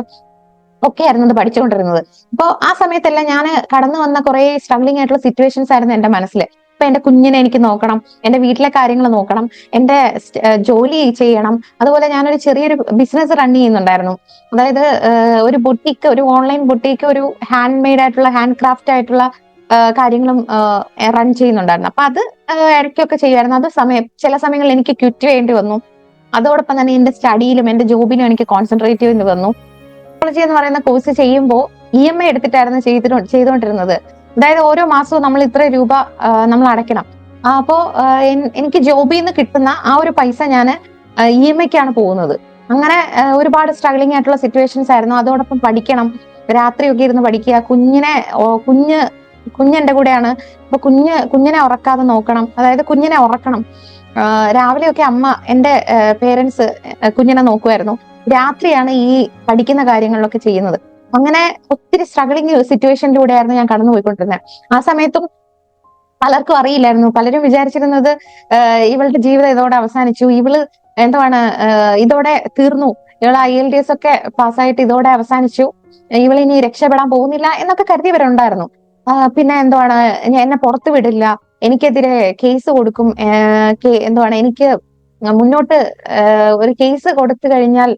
ഒക്കെ ആയിരുന്നു അത് പഠിച്ചുകൊണ്ടിരുന്നത്. അപ്പൊ ആ സമയത്തെല്ലാം ഞാൻ കടന്നു വന്ന കുറെ സ്ട്രഗ്ലിംഗ് ആയിട്ടുള്ള സിറ്റുവേഷൻസ് ആയിരുന്നു എന്റെ മനസ്സിൽ. ഇപ്പൊ എന്റെ കുഞ്ഞിനെ എനിക്ക് നോക്കണം, എന്റെ വീട്ടിലെ കാര്യങ്ങൾ നോക്കണം, എന്റെ ജോലി ചെയ്യണം. അതുപോലെ ഞാനൊരു ചെറിയൊരു ബിസിനസ് റൺ ചെയ്യുന്നുണ്ടായിരുന്നു. അതായത് ഒരു ബൊട്ടീക്ക്, ഒരു ഓൺലൈൻ ബൊട്ടീക്ക്, ഒരു ഹാൻഡ് മെയ്ഡ് ആയിട്ടുള്ള, ഹാൻഡ് ക്രാഫ്റ്റ് ആയിട്ടുള്ള കാര്യങ്ങളും റൺ ചെയ്യുന്നുണ്ടായിരുന്നു. അപ്പൊ അത് ഇടയ്ക്കൊക്കെ ചെയ്യുമായിരുന്നു. അത് ചില സമയങ്ങളിൽ എനിക്ക് ക്വിറ്റ് ചെയ്യേണ്ടി വന്നു. അതോടൊപ്പം തന്നെ എന്റെ സ്റ്റഡിയിലും എന്റെ ജോബിനും എനിക്ക് കോൺസെൻട്രേറ്റ് ചെയ്യേണ്ടി വന്നു. സൈക്കോളജി എന്ന് പറയുന്ന കോഴ്സ് ചെയ്യുമ്പോൾ EMI എടുത്തിട്ടായിരുന്നു ചെയ്തുകൊണ്ടിരുന്നത്. അതായത് ഓരോ മാസവും നമ്മൾ ഇത്ര രൂപ നമ്മൾ അടയ്ക്കണം. അപ്പോ എനിക്ക് ജോബിൽ നിന്ന് കിട്ടുന്ന ആ ഒരു പൈസ ഞാൻ EMIക്കാണ് പോകുന്നത്. അങ്ങനെ ഒരുപാട് സ്ട്രഗ്ലിംഗ് ആയിട്ടുള്ള സിറ്റുവേഷൻസ് ആയിരുന്നു. അതോടൊപ്പം പഠിക്കണം, രാത്രിയൊക്കെ ഇരുന്ന് പഠിക്കുക, കുഞ്ഞെന്റെ കൂടെയാണ്. അപ്പൊ കുഞ്ഞിനെ ഉറക്കാതെ നോക്കണം, അതായത് കുഞ്ഞിനെ ഉറക്കണം. രാവിലെയൊക്കെ എന്റെ പേരൻസ് കുഞ്ഞിനെ നോക്കുമായിരുന്നു. രാത്രിയാണ് ഈ പഠിക്കുന്ന കാര്യങ്ങളിലൊക്കെ ചെയ്യുന്നത്. അങ്ങനെ ഒത്തിരി സ്ട്രഗ്ലിംഗ് സിറ്റുവേഷനിലൂടെയായിരുന്നു ഞാൻ കടന്നുപോയിക്കൊണ്ടിരുന്നത്. ആ സമയത്തും പലർക്കും അറിയില്ലായിരുന്നു. പലരും വിചാരിച്ചിരുന്നത് ഇവളുടെ ജീവിതം ഇതോടെ അവസാനിച്ചു, ഇവള് എന്താണ് ഇതോടെ തീർന്നു, ഇവള് IELTS ഒക്കെ പാസ്സായിട്ട് ഇതോടെ അവസാനിച്ചു, ഇവളിനി രക്ഷപ്പെടാൻ പോകുന്നില്ല എന്നൊക്കെ കരുതിയവരുണ്ടായിരുന്നു. പിന്നെ എന്നെ പുറത്തു വിടില്ല, എനിക്കെതിരെ കേസ് കൊടുക്കും, എനിക്ക് മുന്നോട്ട് ഒരു കേസ് കൊടുത്തു കഴിഞ്ഞാൽ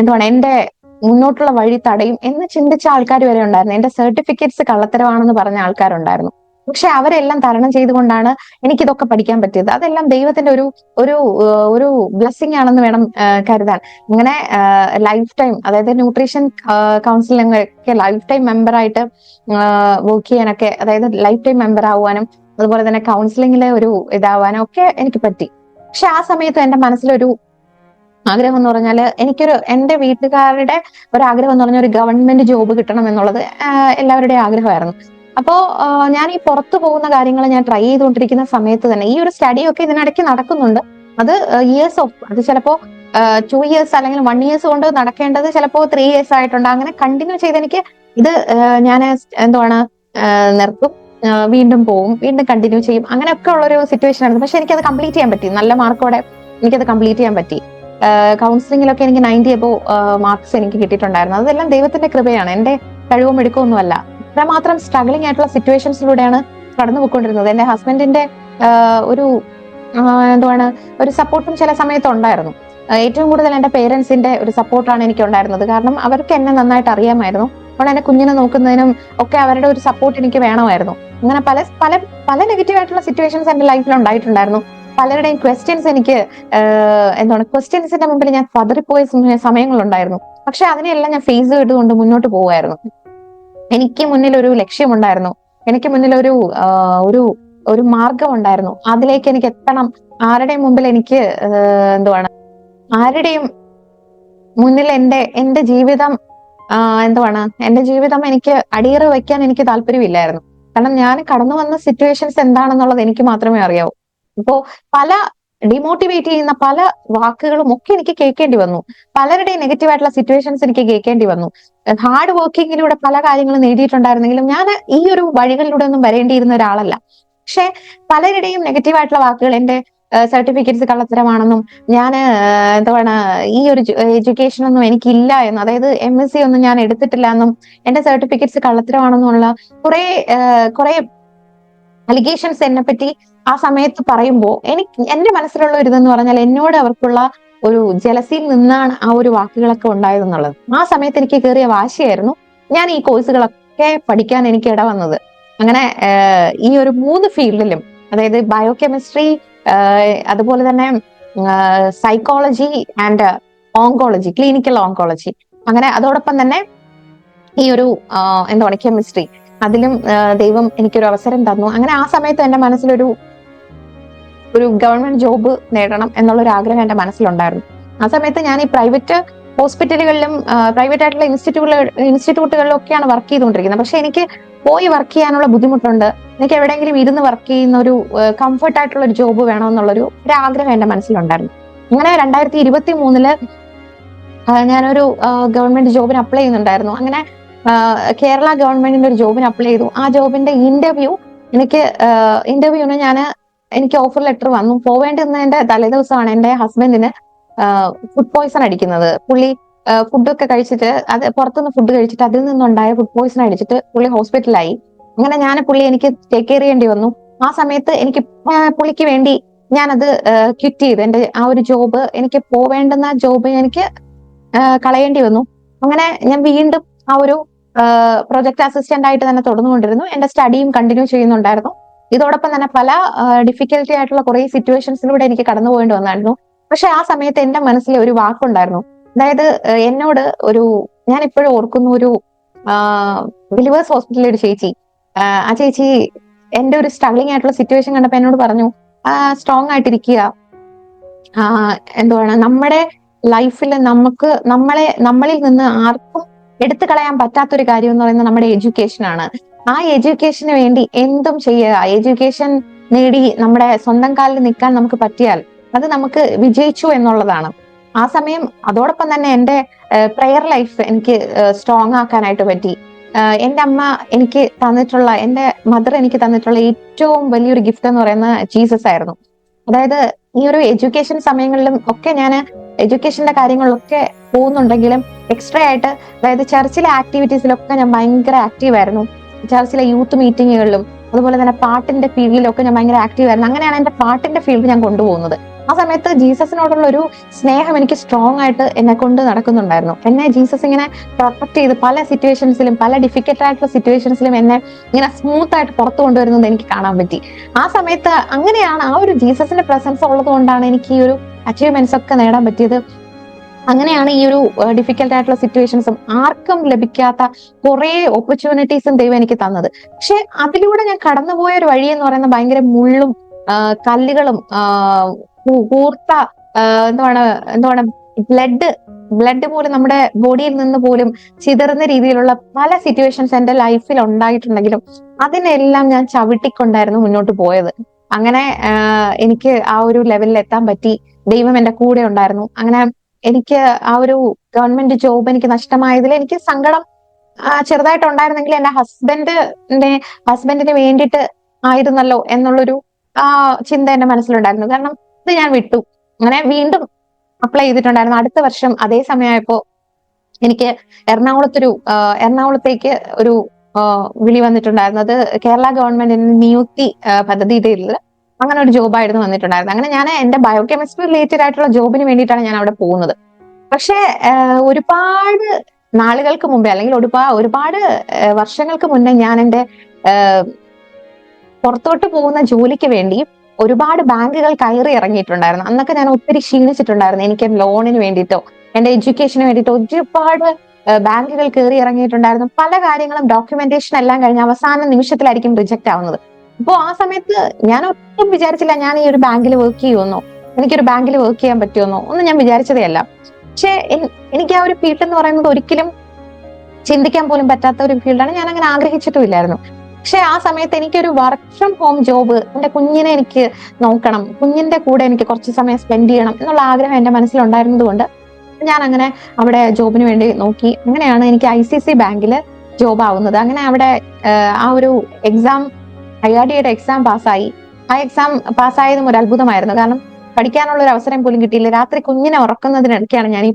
എന്റെ മുന്നോട്ടുള്ള വഴി തടയും എന്ന് ചിന്തിച്ച ആൾക്കാർ വരെ ഉണ്ടായിരുന്നു. എന്റെ സർട്ടിഫിക്കറ്റ്സ് കള്ളത്തരമാണെന്ന് പറഞ്ഞ ആൾക്കാരുണ്ടായിരുന്നു. പക്ഷെ അവരെല്ലാം തരണം ചെയ്തുകൊണ്ടാണ് എനിക്കിതൊക്കെ പഠിക്കാൻ പറ്റിയത്. അതെല്ലാം ദൈവത്തിന്റെ ഒരു ഒരു ഒരു ബ്ലെസ്സിങ് ആണെന്ന് വേണം കരുതാൻ. ഇങ്ങനെ ലൈഫ് ടൈം, അതായത് ന്യൂട്രീഷൻ കൗൺസിലിംഗ് ലൈഫ് ടൈം മെമ്പറായിട്ട് വർക്ക് ചെയ്യാനൊക്കെ, അതായത് ലൈഫ് ടൈം മെമ്പർ ആവാനും അതുപോലെ തന്നെ കൗൺസിലിംഗിലെ ഒരു ഇതാവാനും ഒക്കെ എനിക്ക് പറ്റി. പക്ഷെ ആ സമയത്ത് എന്റെ മനസ്സിലൊരു ആഗ്രഹം എന്ന് പറഞ്ഞാൽ, എന്റെ വീട്ടുകാരുടെ ഒരു ആഗ്രഹം എന്ന് പറഞ്ഞാൽ ഒരു ഗവൺമെന്റ് ജോബ് കിട്ടണം എന്നുള്ളത് എല്ലാവരുടെയും ആഗ്രഹമായിരുന്നു. അപ്പോ ഞാൻ ഈ പുറത്തു പോകുന്ന കാര്യങ്ങൾ ഞാൻ ട്രൈ ചെയ്തുകൊണ്ടിരിക്കുന്ന സമയത്ത് തന്നെ ഈ ഒരു സ്റ്റഡിയൊക്കെ ഇതിനിടയ്ക്ക് നടക്കുന്നുണ്ട്. അത് അത് ചിലപ്പോ 2 years അല്ലെങ്കിൽ 1 years കൊണ്ട് നടക്കേണ്ടത് ചിലപ്പോ 3 years ആയിട്ടുണ്ട്. അങ്ങനെ കണ്ടിന്യൂ ചെയ്ത് എനിക്ക് ഇത് ഞാൻ നിർത്തും, വീണ്ടും പോവും, വീണ്ടും കണ്ടിന്യൂ ചെയ്യും, അങ്ങനെയൊക്കെ ഉള്ളൊരു സിറ്റുവേഷൻ ആയിരുന്നു. പക്ഷെ എനിക്കത് കംപ്ലീറ്റ് ചെയ്യാൻ പറ്റി. നല്ല മാർക്കോടെ എനിക്കത് കംപ്ലീറ്റ് ചെയ്യാൻ പറ്റി. കൗൺസിലിംഗിലൊക്കെ എനിക്ക് 90 above മാർക്സ് എനിക്ക് കിട്ടിയിട്ടുണ്ടായിരുന്നു. അതെല്ലാം ദൈവത്തിന്റെ കൃപയാണ്, എന്റെ കഴിവും എടുക്കുമൊന്നുമല്ല. ഇത്രമാത്രം സ്ട്രഗ്ലിംഗ് ആയിട്ടുള്ള സിറ്റുവേഷൻസിലൂടെയാണ് കടന്നു പോയിക്കൊണ്ടിരുന്നത്. എന്റെ ഹസ്ബൻഡിന്റെ ഒരു ഒരു സപ്പോർട്ടും ചില സമയത്ത് ഉണ്ടായിരുന്നു. ഏറ്റവും കൂടുതൽ എന്റെ പേരൻസിന്റെ ഒരു സപ്പോർട്ടാണ് എനിക്ക് ഉണ്ടായിരുന്നത്. കാരണം അവർക്ക് എന്നെ നന്നായിട്ട് അറിയാമായിരുന്നു. അപ്പോൾ എന്റെ കുഞ്ഞിനെ നോക്കുന്നതിനും ഒക്കെ അവരുടെ ഒരു സപ്പോർട്ട് എനിക്ക് വേണമായിരുന്നു. അങ്ങനെ പല പല പല നെഗറ്റീവ് ആയിട്ടുള്ള സിറ്റുവേഷൻസ് എന്റെ ലൈഫിൽ ഉണ്ടായിട്ടുണ്ടായിരുന്നു. പലരുടെയും ക്വസ്റ്റ്യൻസ് എനിക്ക് ക്വസ്റ്റ്യൻസിന്റെ മുമ്പിൽ ഞാൻ പതറിപ്പോയ സമയങ്ങളുണ്ടായിരുന്നു. പക്ഷെ അതിനെല്ലാം ഞാൻ ഫേസ് ചെയ്തുകൊണ്ട് മുന്നോട്ട് പോവുമായിരുന്നു. എനിക്ക് മുന്നിൽ ഒരു ലക്ഷ്യമുണ്ടായിരുന്നു, എനിക്ക് മുന്നിൽ ഒരു ഒരു മാർഗം ഉണ്ടായിരുന്നു. അതിലേക്ക് എനിക്ക് എത്തണം. ആരുടെയും മുമ്പിൽ എനിക്ക് ആരുടെയും മുന്നിൽ എന്റെ ജീവിതം എന്റെ ജീവിതം എനിക്ക് അടിയറ വയ്ക്കാൻ എനിക്ക് താല്പര്യമില്ലായിരുന്നു. കാരണം ഞാൻ കടന്നു വന്ന സിറ്റുവേഷൻസ് എന്താണെന്നുള്ളത് എനിക്ക് മാത്രമേ അറിയാവൂ. ഇപ്പോ പല ഡിമോട്ടിവേറ്റ് ചെയ്യുന്ന പല വാക്കുകളും ഒക്കെ എനിക്ക് കേൾക്കേണ്ടി വന്നു. പലരുടെയും നെഗറ്റീവ് ആയിട്ടുള്ള സിറ്റുവേഷൻസ് എനിക്ക് കേൾക്കേണ്ടി വന്നു. ഹാർഡ് വർക്കിങ്ങിലൂടെ പല കാര്യങ്ങളും നേടിയിട്ടുണ്ടായിരുന്നെങ്കിലും ഞാൻ ഈ ഒരു വഴികളിലൂടെ ഒന്നും വരേണ്ടിയിരുന്ന ഒരാളല്ല. പക്ഷെ പലരുടെയും നെഗറ്റീവ് ആയിട്ടുള്ള വാക്കുകൾ, എന്റെ സർട്ടിഫിക്കറ്റ്സ് കള്ളത്തരമാണെന്നും, ഞാൻ ഈ ഒരു എഡ്യൂക്കേഷൻ ഒന്നും എനിക്കില്ല എന്നും, അതായത് MSc ഒന്നും ഞാൻ എടുത്തിട്ടില്ല എന്നും, എന്റെ സർട്ടിഫിക്കറ്റ്സ് കള്ളത്തരമാണെന്നുള്ള കുറെ അലിഗേഷൻസ് എന്നെ പറ്റി ആ സമയത്ത് പറയുമ്പോൾ എന്റെ മനസ്സിലുള്ള ഒരു ഇതെന്ന് പറഞ്ഞാൽ, എന്നോട് അവർക്കുള്ള ഒരു ജലസിയിൽ നിന്നാണ് ആ ഒരു വാക്കുകളൊക്കെ ഉണ്ടായതെന്നുള്ളത്. ആ സമയത്ത് എനിക്ക് കയറിയ വാശിയായിരുന്നു ഞാൻ ഈ കോഴ്സുകളൊക്കെ പഠിക്കാൻ എനിക്ക് ഇട വന്നത്. അങ്ങനെ ഈ ഒരു 3 ഫീൽഡിലും, അതായത് ബയോകെമിസ്ട്രി, അതുപോലെ തന്നെ psychology and oncology, clinical oncology, അങ്ങനെ അതോടൊപ്പം തന്നെ ഈ ഒരു കെമിസ്ട്രി, അതിലും ദൈവം എനിക്കൊരു അവസരം തന്നു. അങ്ങനെ ആ സമയത്ത് എന്റെ മനസ്സിലൊരു ഒരു ഗവൺമെന്റ് ജോബ് നേടണം എന്നുള്ളൊരു ആഗ്രഹം എന്റെ മനസ്സിലുണ്ടായിരുന്നു. ആ സമയത്ത് ഞാൻ ഈ പ്രൈവറ്റ് ഹോസ്പിറ്റലുകളിലും പ്രൈവറ്റ് ആയിട്ടുള്ള ഇൻസ്റ്റിറ്റ്യൂട്ടുകളിലും ഒക്കെയാണ് വർക്ക് ചെയ്തുകൊണ്ടിരിക്കുന്നത്. പക്ഷെ എനിക്ക് പോയി വർക്ക് ചെയ്യാനുള്ള ബുദ്ധിമുട്ടുണ്ട്. എനിക്ക് എവിടെയെങ്കിലും ഇരുന്ന് വർക്ക് ചെയ്യുന്ന ഒരു കംഫർട്ട് ആയിട്ടുള്ള ഒരു ജോബ് വേണമെന്നുള്ളൊരു ആഗ്രഹം എന്റെ മനസ്സിലുണ്ടായിരുന്നു. അങ്ങനെ 2023 ഞാനൊരു ഗവൺമെന്റ് ജോബിന് അപ്ലൈ ചെയ്യുന്നുണ്ടായിരുന്നു. അങ്ങനെ കേരള ഗവൺമെന്റിന്റെ ഒരു ജോബിന് അപ്ലൈ ചെയ്തു. ആ ജോബിന്റെ ഇന്റർവ്യൂവിന് എനിക്ക് ഓഫർ ലെറ്റർ വന്നു. പോവേണ്ടിരുന്നതിന്റെ തലേദിവസമാണ് എന്റെ ഹസ്ബൻഡിന് ഫുഡ് പോയ്സൺ അടിക്കുന്നത്. പുള്ളി ഫുഡൊക്കെ കഴിച്ചിട്ട്, അത് പുറത്തുനിന്ന് ഫുഡ് കഴിച്ചിട്ട് അതിൽ നിന്നുണ്ടായ ഫുഡ് പോയ്സൺ അടിച്ചിട്ട് പുള്ളി ഹോസ്പിറ്റലായി. അങ്ങനെ പുള്ളി എനിക്ക് ടേക്ക് കെയർ ചെയ്യേണ്ടി വന്നു. ആ സമയത്ത് എനിക്ക് പുള്ളിക്ക് വേണ്ടി ഞാനത് ക്വിറ്റ് ചെയ്തു. എന്റെ ആ ഒരു ജോബ്, എനിക്ക് പോവേണ്ടുന്ന ജോബ് എനിക്ക് കളയേണ്ടി വന്നു. അങ്ങനെ ഞാൻ വീണ്ടും ആ ഒരു പ്രൊജക്ട് അസിസ്റ്റന്റ് ആയിട്ട് തന്നെ തുടർന്നുകൊണ്ടിരുന്നു. എന്റെ സ്റ്റഡിയും കണ്ടിന്യൂ ചെയ്യുന്നുണ്ടായിരുന്നു. ഇതോടൊപ്പം തന്നെ പല ഡിഫിക്കൽട്ടി ആയിട്ടുള്ള കുറെ സിറ്റുവേഷൻസിലൂടെ എനിക്ക് കടന്നു പോകേണ്ടി വന്നായിരുന്നു. പക്ഷെ ആ സമയത്ത് എന്റെ മനസ്സിൽ ഒരു വാക്കുണ്ടായിരുന്നു. അതായത് എന്നോട് ഞാൻ ഇപ്പോഴും ഓർക്കുന്ന ഒരു ബിലീവേഴ്സ് ഹോസ്പിറ്റലിലെ ഒരു ചേച്ചി, ആ ചേച്ചി എന്റെ ഒരു സ്ട്രഗ്ലിംഗ് ആയിട്ടുള്ള സിറ്റുവേഷൻ കണ്ടപ്പോ എന്നോട് പറഞ്ഞു, സ്ട്രോങ് ആയിട്ടിരിക്കുക, എന്തുവാണ് നമ്മുടെ ലൈഫിൽ നമ്മളിൽ നിന്ന് ആർക്കും എടുത്തു കളയാൻ പറ്റാത്തൊരു കാര്യം എന്ന് പറയുന്നത് നമ്മുടെ എഡ്യൂക്കേഷൻ ആണ്. ആ എഡ്യൂക്കേഷന് വേണ്ടി എന്തും ചെയ്യുക. എഡ്യൂക്കേഷൻ നേടി നമ്മുടെ സ്വന്തം കാലിൽ നിൽക്കാൻ നമുക്ക് പറ്റിയാൽ അത് നമുക്ക് വിജയിച്ചു എന്നുള്ളതാണ്. ആ സമയം അതോടൊപ്പം തന്നെ എന്റെ പ്രെയർ ലൈഫ് എനിക്ക് സ്ട്രോങ് ആക്കാനായിട്ട് പറ്റി. എന്റെ അമ്മ എനിക്ക് തന്നിട്ടുള്ള, എന്റെ മദർ എനിക്ക് തന്നിട്ടുള്ള ഏറ്റവും വലിയൊരു ഗിഫ്റ്റ് എന്ന് പറയുന്നത് ജീസസ് ആയിരുന്നു. അതായത് ഈ ഒരു എഡ്യൂക്കേഷൻ സമയങ്ങളിലും ഒക്കെ ഞാൻ എഡ്യൂക്കേഷന്റെ കാര്യങ്ങളിലൊക്കെ പോകുന്നുണ്ടെങ്കിലും എക്സ്ട്രാ ആയിട്ട്, അതായത് ചർച്ചിലെ ആക്ടിവിറ്റീസിലൊക്കെ ഞാൻ ഭയങ്കര ആക്റ്റീവ് ആയിരുന്നു. ചർച്ചിലെ യൂത്ത് മീറ്റിങ്ങുകളിലും അതുപോലെ തന്നെ പാട്ടിന്റെ ഫീൽഡിലൊക്കെ ഞാൻ ഭയങ്കര ആക്റ്റീവ് ആയിരുന്നു. അങ്ങനെയാണ് എന്റെ പാട്ടിന്റെ ഫീൽഡ് ഞാൻ കൊണ്ടുപോകുന്നത്. ആ സമയത്ത് ജീസസിനോടുള്ള ഒരു സ്നേഹം എനിക്ക് സ്ട്രോങ് ആയിട്ട് എന്നെ കൊണ്ട് നടക്കുന്നുണ്ടായിരുന്നു. എന്നെ ജീസസ് ഇങ്ങനെ പ്രൊട്ടക്ട് ചെയ്ത് പല സിറ്റുവേഷൻസിലും, പല ഡിഫിക്കൽട്ട് ആയിട്ടുള്ള സിറ്റുവേഷൻസിലും എന്നെ ഇങ്ങനെ സ്മൂത്ത് ആയിട്ട് പുറത്തു കൊണ്ടുവരുന്നത് എനിക്ക് കാണാൻ പറ്റി. ആ സമയത്ത് അങ്ങനെയാണ്, ആ ഒരു ജീസസിന്റെ പ്രസൻസ് ഉള്ളത് കൊണ്ടാണ് എനിക്ക് ഈ ഒരു അച്ചീവ്മെന്റ്സ് ഒക്കെ നേടാൻ പറ്റിയത്. അങ്ങനെയാണ് ഈ ഒരു ഡിഫിക്കൽട്ട് ആയിട്ടുള്ള സിറ്റുവേഷൻസും ആർക്കും ലഭിക്കാത്ത കുറെ ഓപ്പർച്യൂണിറ്റീസും ദൈവം എനിക്ക് തന്നത്. പക്ഷെ അതിലൂടെ ഞാൻ കടന്നുപോയ ഒരു വഴി എന്ന് പറയുന്നത് ഭയങ്കര മുള്ളും കല്ലുകളും കൂർത്ത എന്താണ് ബ്ലഡ് പോലും നമ്മുടെ ബോഡിയിൽ നിന്ന് പോലും ചിതറുന്ന രീതിയിലുള്ള പല സിറ്റുവേഷൻസ് എന്റെ ലൈഫിൽ ഉണ്ടായിട്ടുണ്ടെങ്കിലും അതിനെല്ലാം ഞാൻ ചവിട്ടിക്കൊണ്ടായിരുന്നു മുന്നോട്ട് പോയത്. അങ്ങനെ എനിക്ക് ആ ഒരു ലെവലിൽ എത്താൻ പറ്റി. ദൈവം എന്റെ കൂടെ ഉണ്ടായിരുന്നു. അങ്ങനെ എനിക്ക് ആ ഒരു ഗവൺമെന്റ് ജോബ് എനിക്ക് നഷ്ടമായതിൽ എനിക്ക് സങ്കടം ചെറുതായിട്ടുണ്ടായിരുന്നെങ്കിൽ എന്റെ ഹസ്ബൻഡിന് വേണ്ടിയിട്ട് ആയിരുന്നല്ലോ എന്നുള്ളൊരു ചിന്ത എന്റെ മനസ്സിലുണ്ടായിരുന്നു. കാരണം ഇത് ഞാൻ വിട്ടു. അങ്ങനെ വീണ്ടും അപ്ലൈ ചെയ്തിട്ടുണ്ടായിരുന്നു. അടുത്ത വർഷം അതേ സമയമായപ്പോ എനിക്ക് എറണാകുളത്തേക്ക് ഒരു വിളി വന്നിട്ടുണ്ടായിരുന്നു. അത് കേരള ഗവൺമെന്റിന്റെ നിയുക്തി പദ്ധതിയിൽ അങ്ങനെ ഒരു ജോബായിരുന്നു വന്നിട്ടുണ്ടായിരുന്നത്. അങ്ങനെ ഞാൻ എന്റെ ബയോകെമിസ്ട്രി റിലേറ്റഡ് ആയിട്ടുള്ള ജോബിന് വേണ്ടിയിട്ടാണ് ഞാൻ അവിടെ പോകുന്നത്. പക്ഷെ ഒരുപാട് നാളുകൾക്ക് മുമ്പേ, അല്ലെങ്കിൽ ഒരുപാട് വർഷങ്ങൾക്ക് മുന്നേ ഞാൻ എന്റെ പുറത്തോട്ട് പോകുന്ന ജോലിക്ക് വേണ്ടി ഒരുപാട് ബാങ്കുകൾ കയറി ഇറങ്ങിയിട്ടുണ്ടായിരുന്നു. അന്നൊക്കെ ഞാൻ ഒത്തിരി ക്ഷീണിച്ചിട്ടുണ്ടായിരുന്നു. എനിക്ക് ലോണിന് വേണ്ടിയിട്ടോ എന്റെ എഡ്യൂക്കേഷന് വേണ്ടിയിട്ടോ ഒരുപാട് ബാങ്കുകൾ കയറി ഇറങ്ങിയിട്ടുണ്ടായിരുന്നു. പല കാര്യങ്ങളും ഡോക്യുമെന്റേഷൻ എല്ലാം കഴിഞ്ഞ് അവസാന നിമിഷത്തിലായിരിക്കും റിജക്ട് ആവുന്നത്. അപ്പോ ആ സമയത്ത് ഞാൻ ഒട്ടും വിചാരിച്ചില്ല ഞാൻ ഈ ഒരു ബാങ്കിൽ വർക്ക് ചെയ്യുമെന്നോ, എനിക്കൊരു ബാങ്കിൽ വർക്ക് ചെയ്യാൻ പറ്റുമെന്നോ ഒന്നും ഞാൻ വിചാരിച്ചതേ അല്ല. പക്ഷെ എനിക്ക് ആ ഒരു ഫീൽഡ് എന്ന് പറയുന്നത് ഒരിക്കലും ചിന്തിക്കാൻ പോലും പറ്റാത്ത ഒരു ഫീൽഡാണ്. ഞാൻ അങ്ങനെ ആഗ്രഹിച്ചിട്ടുമില്ലായിരുന്നു. പക്ഷെ ആ സമയത്ത് എനിക്കൊരു വർക്ക് ഫ്രം ഹോം ജോബ്, എന്റെ കുഞ്ഞിനെ എനിക്ക് നോക്കണം, കുഞ്ഞിന്റെ കൂടെ എനിക്ക് കുറച്ച് സമയം സ്പെൻഡ് ചെയ്യണം എന്നുള്ള ആഗ്രഹം എന്റെ മനസ്സിലുണ്ടായിരുന്നത് കൊണ്ട് ഞാൻ അങ്ങനെ അവിടെ ജോബിന് വേണ്ടി നോക്കി. അങ്ങനെയാണ് എനിക്ക് ICICI ബാങ്കിൽ ജോബ് ആവുന്നത്. അങ്ങനെ അവിടെ ആ ഒരു എക്സാം, IRDയുടെ എക്സാം പാസ്സായി. ആ എക്സാം പാസ്സായതും ഒരു അത്ഭുതമായിരുന്നു. കാരണം പഠിക്കാനുള്ള ഒരു അവസരം പോലും കിട്ടിയില്ല. രാത്രി കുഞ്ഞിനെ ഉറക്കുന്നതിനിടയ്ക്കാണ് ഞാൻ ഈ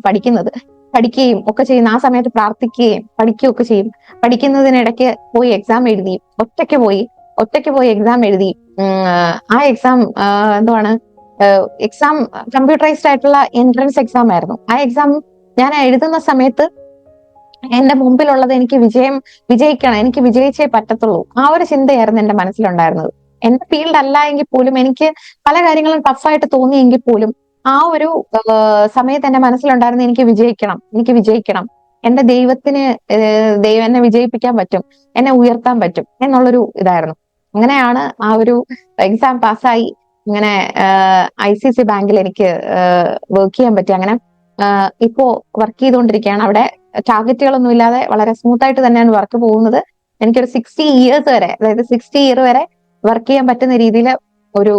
പഠിക്കുകയും ഒക്കെ ചെയ്യുന്ന. ആ സമയത്ത് പ്രാർത്ഥിക്കുകയും പഠിക്കുകയൊക്കെ ചെയ്യും. പഠിക്കുന്നതിനിടയ്ക്ക് പോയി എക്സാം എഴുതി, ഒറ്റയ്ക്ക് പോയി എക്സാം എഴുതി. ആ എക്സാം എക്സാം കമ്പ്യൂട്ടറൈസ്ഡ് ആയിട്ടുള്ള എൻട്രൻസ് എക്സാം ആയിരുന്നു. ആ എക്സാം ഞാൻ എഴുതുന്ന സമയത്ത് എന്റെ മുമ്പിലുള്ളത് എനിക്ക് വിജയിക്കണം, എനിക്ക് വിജയിച്ചേ പറ്റത്തുള്ളൂ, ആ ഒരു ചിന്തയായിരുന്നു എന്റെ മനസ്സിലുണ്ടായിരുന്നത്. എന്റെ ഫീൽഡ് അല്ല എങ്കിൽ പോലും എനിക്ക് പല കാര്യങ്ങളും ടഫായിട്ട് തോന്നിയെങ്കിൽ പോലും ആ ഒരു സമയത്ത് എന്റെ മനസ്സിലുണ്ടായിരുന്നു എനിക്ക് വിജയിക്കണം, എന്റെ ദൈവം എന്നെ വിജയിപ്പിക്കാൻ പറ്റും, എന്നെ ഉയർത്താൻ പറ്റും എന്നുള്ളൊരു ഇതായിരുന്നു. അങ്ങനെയാണ് ആ ഒരു എക്സാം പാസ്സായി. ഇങ്ങനെ ICICI ബാങ്കിൽ എനിക്ക് വർക്ക് ചെയ്യാൻ പറ്റി. അങ്ങനെ ഇപ്പോ വർക്ക് ചെയ്തുകൊണ്ടിരിക്കുകയാണ്. അവിടെ ടാർഗറ്റുകളൊന്നും ഇല്ലാതെ വളരെ സ്മൂത്ത് ആയിട്ട് തന്നെയാണ് വർക്ക് പോകുന്നത്. എനിക്കൊരു 60 ഇയേഴ്സ് വരെ, അതായത് 60 ഇയർ വരെ വർക്ക് ചെയ്യാൻ പറ്റുന്ന രീതിയിൽ ഒരു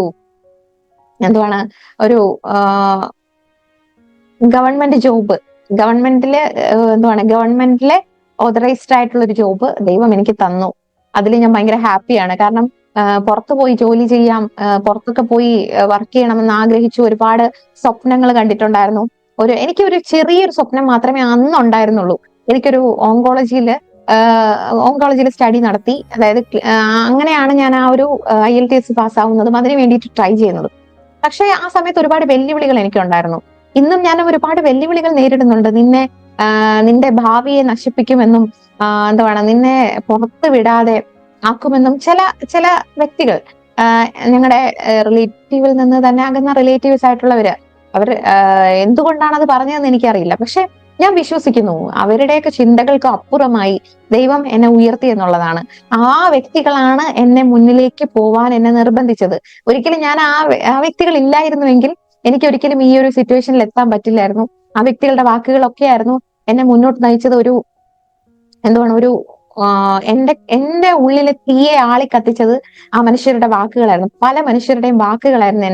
എന്തുവാണ് ഒരു ഗവൺമെന്റ് ജോബ്, ഗവൺമെന്റിലെ ഓതറൈസ്ഡ് ആയിട്ടുള്ള ഒരു ജോബ് ദൈവം എനിക്ക് തന്നു. അതിൽ ഞാൻ ഭയങ്കര ഹാപ്പിയാണ്. കാരണം പുറത്തു പോയി ജോലി ചെയ്യാം, പുറത്തൊക്കെ പോയി വർക്ക് ചെയ്യണമെന്ന് ആഗ്രഹിച്ചു ഒരുപാട് സ്വപ്നങ്ങൾ കണ്ടിട്ടുണ്ടായിരുന്നു. എനിക്കൊരു ചെറിയൊരു സ്വപ്നം മാത്രമേ അന്ന് ഉണ്ടായിരുന്നുള്ളൂ. എനിക്കൊരു ഓങ്കോളജിയിൽ സ്റ്റഡി നടത്തി. അതായത് അങ്ങനെയാണ് ഞാൻ ആ ഒരു IELTS പാസ്സാവുന്നതും അതിന് വേണ്ടിയിട്ട് ട്രൈ ചെയ്യുന്നതും. പക്ഷേ ആ സമയത്ത് ഒരുപാട് വെല്ലുവിളികൾ എനിക്കുണ്ടായിരുന്നു. ഇന്നും ഞാൻ ഒരുപാട് വെല്ലുവിളികൾ നേരിടുന്നുണ്ട്. നിന്റെ ഭാവിയെ നശിപ്പിക്കുമെന്നും നിന്നെ പുറത്ത് വിടാതെ ആക്കുമെന്നും ചില വ്യക്തികൾ, ഞങ്ങളുടെ റിലേറ്റീവിൽ നിന്ന് തന്നെ അകന്ന റിലേറ്റീവ്സ് ആയിട്ടുള്ളവര്, അവർ എന്തുകൊണ്ടാണ് അത് പറഞ്ഞതെന്ന് എനിക്കറിയില്ല. പക്ഷെ ഞാൻ വിശ്വസിക്കുന്നു അവരുടെയൊക്കെ ചിന്തകൾക്ക് അപ്പുറമായി ദൈവം എന്നെ ഉയർത്തി എന്നുള്ളതാണ്. ആ വ്യക്തികളാണ് എന്നെ മുന്നിലേക്ക് പോവാൻ എന്നെ നിർബന്ധിച്ചത്. ഒരിക്കലും ഞാൻ ആ വ്യക്തികൾ ഇല്ലായിരുന്നുവെങ്കിൽ എനിക്ക് ഒരിക്കലും ഈ ഒരു സിറ്റുവേഷനിൽ എത്താൻ പറ്റില്ലായിരുന്നു. ആ വ്യക്തികളുടെ വാക്കുകളൊക്കെയായിരുന്നു എന്നെ മുന്നോട്ട് നയിച്ചത്. ഒരു എന്റെ ഉള്ളിലെ തീയെ ആളി കത്തിച്ചത് ആ മനുഷ്യരുടെ വാക്കുകളായിരുന്നു. പല മനുഷ്യരുടെയും വാക്കുകളായിരുന്നു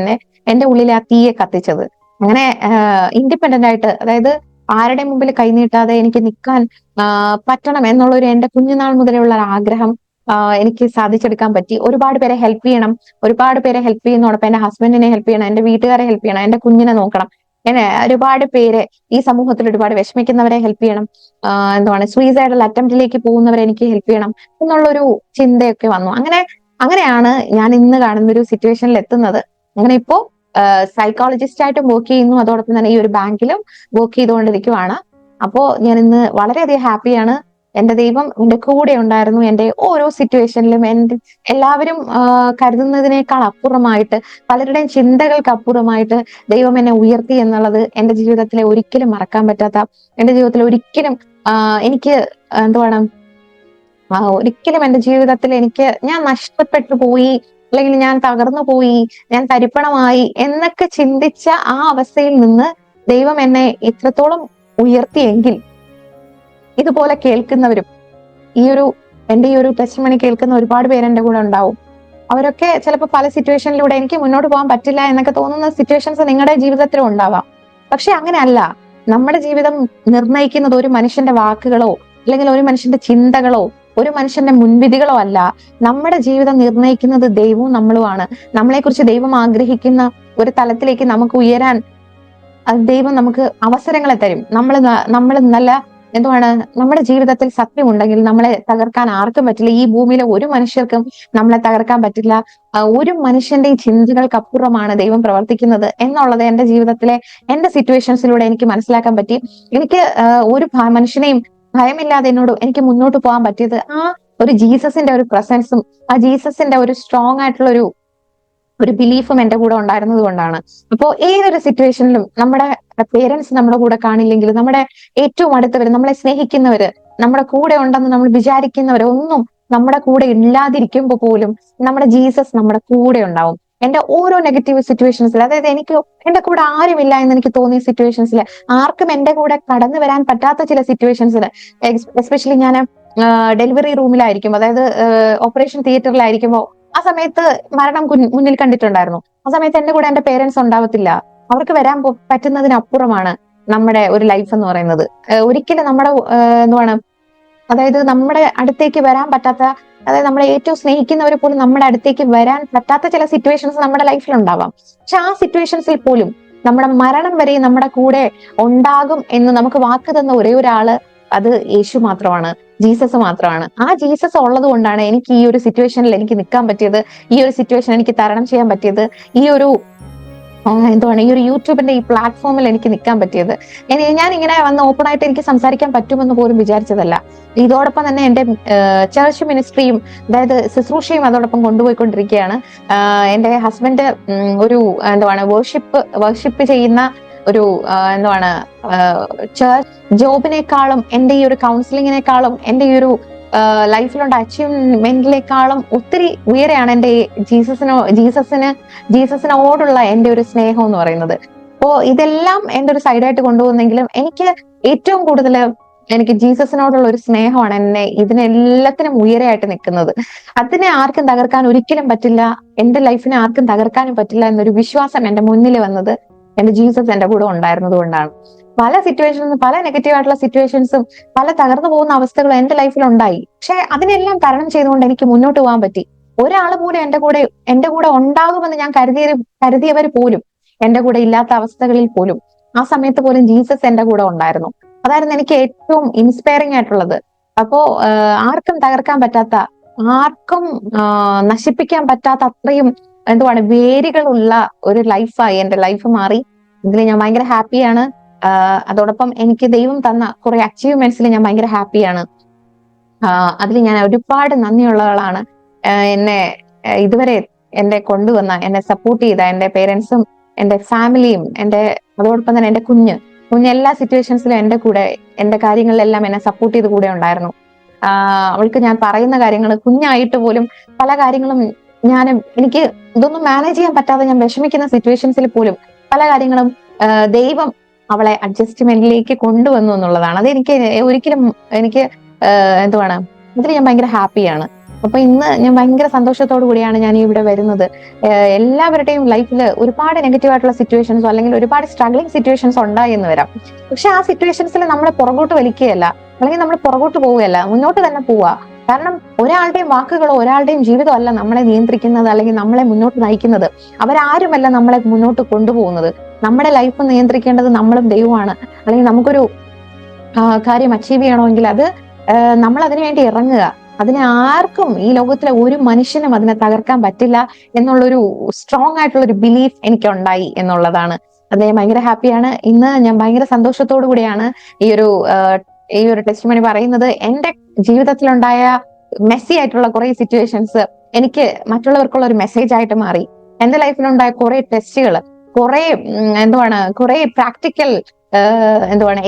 എന്റെ ഉള്ളിലെ ആ തീയെ കത്തിച്ചത്. അങ്ങനെ ഇൻഡിപെൻഡന്റ് ആയിട്ട്, അതായത് ആരുടെ മുമ്പിൽ കൈനീട്ടാതെ എനിക്ക് നിൽക്കാൻ പറ്റണം എന്നുള്ളൊരു എന്റെ കുഞ്ഞുനാൾ മുതലുള്ള ആഗ്രഹം എനിക്ക് സാധിച്ചെടുക്കാൻ പറ്റി. ഒരുപാട് പേരെ ഹെൽപ്പ് ചെയ്യണം, ഒരുപാട് പേരെ ഹെൽപ്പ് ചെയ്യുന്നതോടൊപ്പം എന്റെ ഹസ്ബൻഡിനെ ഹെൽപ്പ് ചെയ്യണം, എന്റെ വീട്ടുകാരെ ഹെൽപ്പ് ചെയ്യണം, എന്റെ കുഞ്ഞിനെ നോക്കണം, ഒരുപാട് പേരെ, ഈ സമൂഹത്തിൽ ഒരുപാട് വിഷമിക്കുന്നവരെ ഹെൽപ്പ് ചെയ്യണം, സൂയിസൈഡൽ അറ്റംപ്റ്റിലേക്ക് പോകുന്നവരെ എനിക്ക് ഹെൽപ്പ് ചെയ്യണം എന്നുള്ളൊരു ചിന്തയൊക്കെ വന്നു. അങ്ങനെയാണ് ഞാൻ ഇന്ന് കാണുന്ന ഒരു സിറ്റുവേഷനിൽ എത്തുന്നത്. അങ്ങനെ ഇപ്പോ സൈക്കോളജിസ്റ്റ് ആയിട്ടും വർക്ക് ചെയ്യുന്നു, അതോടൊപ്പം തന്നെ ഈ ഒരു ബാങ്കിലും വർക്ക് ചെയ്തുകൊണ്ടിരിക്കുവാണ്. അപ്പോ ഞാൻ ഇന്ന് വളരെയധികം ഹാപ്പിയാണ്. എന്റെ ദൈവം എന്റെ കൂടെ ഉണ്ടായിരുന്നു. എന്റെ ഓരോ സിറ്റുവേഷനിലും എല്ലാവരും കരുതുന്നതിനേക്കാൾ അപ്പുറമായിട്ട്, പലരുടെയും ചിന്തകൾക്ക് അപ്പുറമായിട്ട് ദൈവം എന്നെ ഉയർത്തി എന്നുള്ളത് എന്റെ ജീവിതത്തിലെ ഒരിക്കലും മറക്കാൻ പറ്റാത്ത, എന്റെ ജീവിതത്തിൽ ഒരിക്കലും എനിക്ക് ഒരിക്കലും എന്റെ ജീവിതത്തിൽ ഞാൻ നഷ്ടപ്പെട്ടു പോയി, അല്ലെങ്കിൽ ഞാൻ തകർന്നു പോയി, ഞാൻ തരിപ്പണമായി എന്നൊക്കെ ചിന്തിച്ച ആ അവസ്ഥയിൽ നിന്ന് ദൈവം എന്നെ ഇത്രത്തോളം ഉയർത്തിയെങ്കിൽ, ഇതുപോലെ കേൾക്കുന്നവരും എന്റെ ഈ ഒരു ടെസ്റ്റിമണി കേൾക്കുന്ന ഒരുപാട് പേര് എന്റെ കൂടെ ഉണ്ടാവും. അവരൊക്കെ ചിലപ്പോൾ പല സിറ്റുവേഷനിലൂടെ എനിക്ക് മുന്നോട്ട് പോകാൻ പറ്റില്ല എന്നൊക്കെ തോന്നുന്ന സിറ്റുവേഷൻസ് നിങ്ങളുടെ ജീവിതത്തിലും ഉണ്ടാവാം. പക്ഷെ അങ്ങനെയല്ല. നമ്മുടെ ജീവിതം നിർണ്ണയിക്കുന്നത് ഒരു മനുഷ്യന്റെ വാക്കുകളോ അല്ലെങ്കിൽ ഒരു മനുഷ്യന്റെ ചിന്തകളോ ഒരു മനുഷ്യന്റെ മുൻവിധികളോ അല്ല. നമ്മുടെ ജീവിതം നിർണ്ണയിക്കുന്നത് ദൈവവും നമ്മളുമാണ്. നമ്മളെക്കുറിച്ച് ദൈവം ആഗ്രഹിക്കുന്ന ഒരു തലത്തിലേക്ക് നമുക്ക് ഉയരാൻ ദൈവം നമുക്ക് അവസരങ്ങളെ തരും. നമ്മൾ നല്ല നമ്മുടെ ജീവിതത്തിൽ സത്യമുണ്ടെങ്കിൽ നമ്മളെ തകർക്കാൻ ആർക്കും പറ്റില്ല. ഈ ഭൂമിയിലെ ഒരു മനുഷ്യർക്കും നമ്മളെ തകർക്കാൻ പറ്റില്ല. ഒരു മനുഷ്യന്റെയും ചിന്തകൾക്ക് അപ്പുറമാണ് ദൈവം പ്രവർത്തിക്കുന്നത് എന്നുള്ളത് എന്റെ ജീവിതത്തിലെ എന്റെ സിറ്റുവേഷൻസിലൂടെ എനിക്ക് മനസ്സിലാക്കാൻ പറ്റി. എനിക്ക് ഒരു മനുഷ്യനെയും ഭയമില്ലാതെ എനിക്ക് മുന്നോട്ട് പോകാൻ പറ്റിയത് ആ ഒരു ജീസസിന്റെ ഒരു പ്രസൻസും ആ ജീസസിന്റെ ഒരു സ്ട്രോങ് ആയിട്ടുള്ള ഒരു ബിലീഫും എന്റെ കൂടെ ഉണ്ടായിരുന്നത് കൊണ്ടാണ്. അപ്പോ ഏതൊരു സിറ്റുവേഷനിലും നമ്മുടെ പേരൻസ് നമ്മുടെ കൂടെ കാണില്ലെങ്കിലും, നമ്മുടെ ഏറ്റവും അടുത്തവര്, നമ്മളെ സ്നേഹിക്കുന്നവര്, നമ്മുടെ കൂടെ ഉണ്ടെന്ന് നമ്മൾ വിചാരിക്കുന്നവരൊന്നും നമ്മുടെ കൂടെ ഇല്ലാതിരിക്കുമ്പോൾ പോലും നമ്മുടെ ജീസസ് നമ്മുടെ കൂടെ ഉണ്ടാവും. എന്റെ ഓരോ നെഗറ്റീവ് സിറ്റുവേഷൻസിൽ, അതായത് എന്റെ കൂടെ ആരുമില്ല എന്ന് എനിക്ക് തോന്നിയ സിറ്റുവേഷൻസിൽ, ആർക്കും എന്റെ കൂടെ കടന്നു വരാൻ പറ്റാത്ത ചില സിറ്റുവേഷൻസിൽ, എസ്പെഷ്യലി ഞാൻ ഡെലിവറി റൂമിലായിരിക്കും, അതായത് ഓപ്പറേഷൻ തിയേറ്ററിലായിരിക്കുമ്പോൾ ആ സമയത്ത് മരണം മുന്നിൽ കണ്ടിട്ടുണ്ടായിരുന്നു. ആ സമയത്ത് എന്റെ കൂടെ എന്റെ പേരൻസ് ഉണ്ടാവത്തില്ല. അവർക്ക് വരാൻ പറ്റുന്നതിനപ്പുറമാണ് നമ്മുടെ ഒരു ലൈഫ് എന്ന് പറയുന്നത്. ഒരിക്കലും അതായത് നമ്മുടെ അടുത്തേക്ക് വരാൻ പറ്റാത്ത, അതായത് നമ്മളെ ഏറ്റവും സ്നേഹിക്കുന്നവരെ പോലും നമ്മുടെ അടുത്തേക്ക് വരാൻ പറ്റാത്ത ചില സിറ്റുവേഷൻസ് നമ്മുടെ ലൈഫിൽ ഉണ്ടാവാം. പക്ഷെ ആ സിറ്റുവേഷൻസിൽ പോലും നമ്മുടെ മരണം വരെ നമ്മുടെ കൂടെ ഉണ്ടാകും എന്ന് നമുക്ക് വാക്ക് തന്ന ഒരേ ഒരാള് അത് യേശു മാത്രമാണ്, ജീസസ് മാത്രമാണ്. ആ ജീസസ് ഉള്ളത് കൊണ്ടാണ് എനിക്ക് ഈ ഒരു സിറ്റുവേഷനിൽ എനിക്ക് നിൽക്കാൻ പറ്റിയത്, ഈ ഒരു സിറ്റുവേഷൻ എനിക്ക് തരണം ചെയ്യാൻ പറ്റിയത്, ഈ ഒരു യൂട്യൂബിന്റെ ഈ പ്ലാറ്റ്ഫോമിൽ എനിക്ക് നിൽക്കാൻ പറ്റിയത്. ഞാൻ ഇങ്ങനെ വന്ന് ഓപ്പൺ ആയിട്ട് എനിക്ക് സംസാരിക്കാൻ പറ്റുമെന്ന് പോലും വിചാരിച്ചതല്ല. ഇതോടൊപ്പം തന്നെ എന്റെ ചർച്ച് മിനിസ്ട്രിയും, അതായത് ശുശ്രൂഷയും അതോടൊപ്പം കൊണ്ടുപോയിക്കൊണ്ടിരിക്കുകയാണ്. എന്റെ ഹസ്ബൻഡ് ഒരു വർഷിപ്പ് ചെയ്യുന്ന ഒരു ചർച്ച് ജോബിനേക്കാളും, എന്റെ ഈ ഒരു കൗൺസിലിങ്ങിനേക്കാളും, എന്റെ ഈ ഒരു ലൈഫിലുള്ള അച്ചീവ്മെന്റിലേക്കാളും ഒത്തിരി ഉയരെയാണ് എന്റെ ജീസസിനോടുള്ള എന്റെ ഒരു സ്നേഹം എന്ന് പറയുന്നത്. അപ്പോ ഇതെല്ലാം എന്റെ ഒരു സൈഡായിട്ട് കൊണ്ടുപോകുന്നെങ്കിലും എനിക്ക് ഏറ്റവും കൂടുതൽ എനിക്ക് ജീസസിനോടുള്ള ഒരു സ്നേഹമാണ് എന്നെ ഇതിനെല്ലാത്തിനും ഉയരെയായിട്ട് നിൽക്കുന്നത്. അതിനെ ആർക്കും തകർക്കാൻ ഒരിക്കലും പറ്റില്ല, എന്റെ ലൈഫിനെ ആർക്കും തകർക്കാനും പറ്റില്ല എന്നൊരു വിശ്വാസം എന്റെ മുന്നിൽ വന്നത് എന്റെ ജീസസ് എന്റെ കൂടെ ഉണ്ടായിരുന്നത് കൊണ്ടാണ്. പല സിറ്റുവേഷൻസും, പല നെഗറ്റീവ് ആയിട്ടുള്ള സിറ്റുവേഷൻസും, പല തകർന്നു പോകുന്ന അവസ്ഥകളും എന്റെ ലൈഫിൽ ഉണ്ടായി. പക്ഷെ അതിനെല്ലാം തരണം ചെയ്തുകൊണ്ട് എനിക്ക് മുന്നോട്ട് പോകാൻ പറ്റി. ഒരാൾ പോലും എന്റെ കൂടെ ഉണ്ടാകുമെന്ന് ഞാൻ കരുതിയവർ പോലും എന്റെ കൂടെ ഇല്ലാത്ത അവസ്ഥകളിൽ പോലും ആ സമയത്ത് പോലും ജീസസ് എന്റെ കൂടെ ഉണ്ടായിരുന്നു. അതായിരുന്നു എനിക്ക് ഏറ്റവും ഇൻസ്പയറിംഗ് ആയിട്ടുള്ളത്. അപ്പോ ആർക്കും തകർക്കാൻ പറ്റാത്ത, ആർക്കും നശിപ്പിക്കാൻ പറ്റാത്ത അത്രയും എന്തുവാണ് വേരുകളുള്ള ഒരു ലൈഫായി എന്റെ ലൈഫ് മാറി. ഇതിൽ ഞാൻ ഭയങ്കര ഹാപ്പിയാണ്. അതോടൊപ്പം എനിക്ക് ദൈവം തന്ന കുറെ അച്ചീവ്മെന്റ്സിൽ ഞാൻ ഭയങ്കര ഹാപ്പിയാണ്. അതിൽ ഞാൻ ഒരുപാട് നന്ദിയുള്ളവളാണ്. എന്നെ ഇതുവരെ എന്നെ കൊണ്ടുവന്ന, എന്നെ സപ്പോർട്ട് ചെയ്ത എന്റെ പേരൻസും എന്റെ ഫാമിലിയും അതോടൊപ്പം തന്നെ എന്റെ കുഞ്ഞ് എല്ലാ സിറ്റുവേഷൻസിലും എന്റെ കൂടെ, എന്റെ കാര്യങ്ങളിലെല്ലാം എന്നെ സപ്പോർട്ട് ചെയ്ത് കൂടെ ഉണ്ടായിരുന്നു. അവൾക്ക് ഞാൻ പറയുന്ന കാര്യങ്ങൾ, കുഞ്ഞായിട്ട് പോലും പല കാര്യങ്ങളും എനിക്ക് ഇതൊന്നും മാനേജ് ചെയ്യാൻ പറ്റാതെ ഞാൻ വിഷമിക്കുന്ന സിറ്റുവേഷൻസിൽ പോലും പല കാര്യങ്ങളും ദൈവം അവളെ അഡ്ജസ്റ്റ്മെന്റിലേക്ക് കൊണ്ടുവന്നു എന്നുള്ളതാണ്. അതെനിക്ക് ഒരിക്കലും എന്തുവാണ്, ഇതിൽ ഞാൻ ഭയങ്കര ഹാപ്പിയാണ്. അപ്പൊ ഇന്ന് ഞാൻ ഭയങ്കര സന്തോഷത്തോടു കൂടിയാണ് ഞാൻ ഇവിടെ വരുന്നത്. എല്ലാവരുടെയും ലൈഫിൽ ഒരുപാട് നെഗറ്റീവ് ആയിട്ടുള്ള സിറ്റുവേഷൻസോ അല്ലെങ്കിൽ ഒരുപാട് സ്ട്രഗ്ലിംഗ് സിറ്റുവേഷൻസ് ഉണ്ടായി എന്ന് വരാം. പക്ഷെ ആ സിറ്റുവേഷൻസിൽ നമ്മളെ പുറകോട്ട് വലിക്കുകയല്ല, അല്ലെങ്കിൽ നമ്മൾ പുറകോട്ട് പോവുകയല്ല, മുന്നോട്ട് തന്നെ പോവുക. കാരണം ഒരാളുടെയും വാക്കുകളോ ഒരാളുടെയും ജീവിതമോ അല്ല നമ്മളെ നിയന്ത്രിക്കുന്നത് അല്ലെങ്കിൽ നമ്മളെ മുന്നോട്ട് നയിക്കുന്നത്. അവരാരുമല്ല നമ്മളെ മുന്നോട്ട് കൊണ്ടുപോകുന്നത്. നമ്മുടെ ലൈഫ് നിയന്ത്രിക്കേണ്ടത് നമ്മളും ദൈവമാണ്. അല്ലെങ്കിൽ നമുക്കൊരു കാര്യം അച്ചീവ് ചെയ്യണമെങ്കിൽ അത് നമ്മൾ അതിനു വേണ്ടി ഇറങ്ങുക. അതിനെ ആർക്കും, ഈ ലോകത്തിലെ ഒരു മനുഷ്യനും അതിനെ തകർക്കാൻ പറ്റില്ല എന്നുള്ളൊരു സ്ട്രോങ് ആയിട്ടുള്ള ഒരു ബിലീഫ് എനിക്കുണ്ടായി എന്നുള്ളതാണ്. അത് ഞാൻ ഭയങ്കര ഹാപ്പിയാണ്. ഇന്ന് ഞാൻ ഭയങ്കര സന്തോഷത്തോടു കൂടിയാണ് ഈ ഒരു ടെസ്റ്റിമണി പറയുന്നത്. എന്റെ ജീവിതത്തിലുണ്ടായ മെസ്സി ആയിട്ടുള്ള കുറെ സിറ്റുവേഷൻസ് എനിക്ക് മറ്റുള്ളവർക്കുള്ള ഒരു മെസ്സേജ് ആയിട്ട് മാറി. എന്റെ ലൈഫിലുണ്ടായ കുറെ ടെസ്റ്റുകൾ, കുറെ പ്രാക്ടിക്കൽ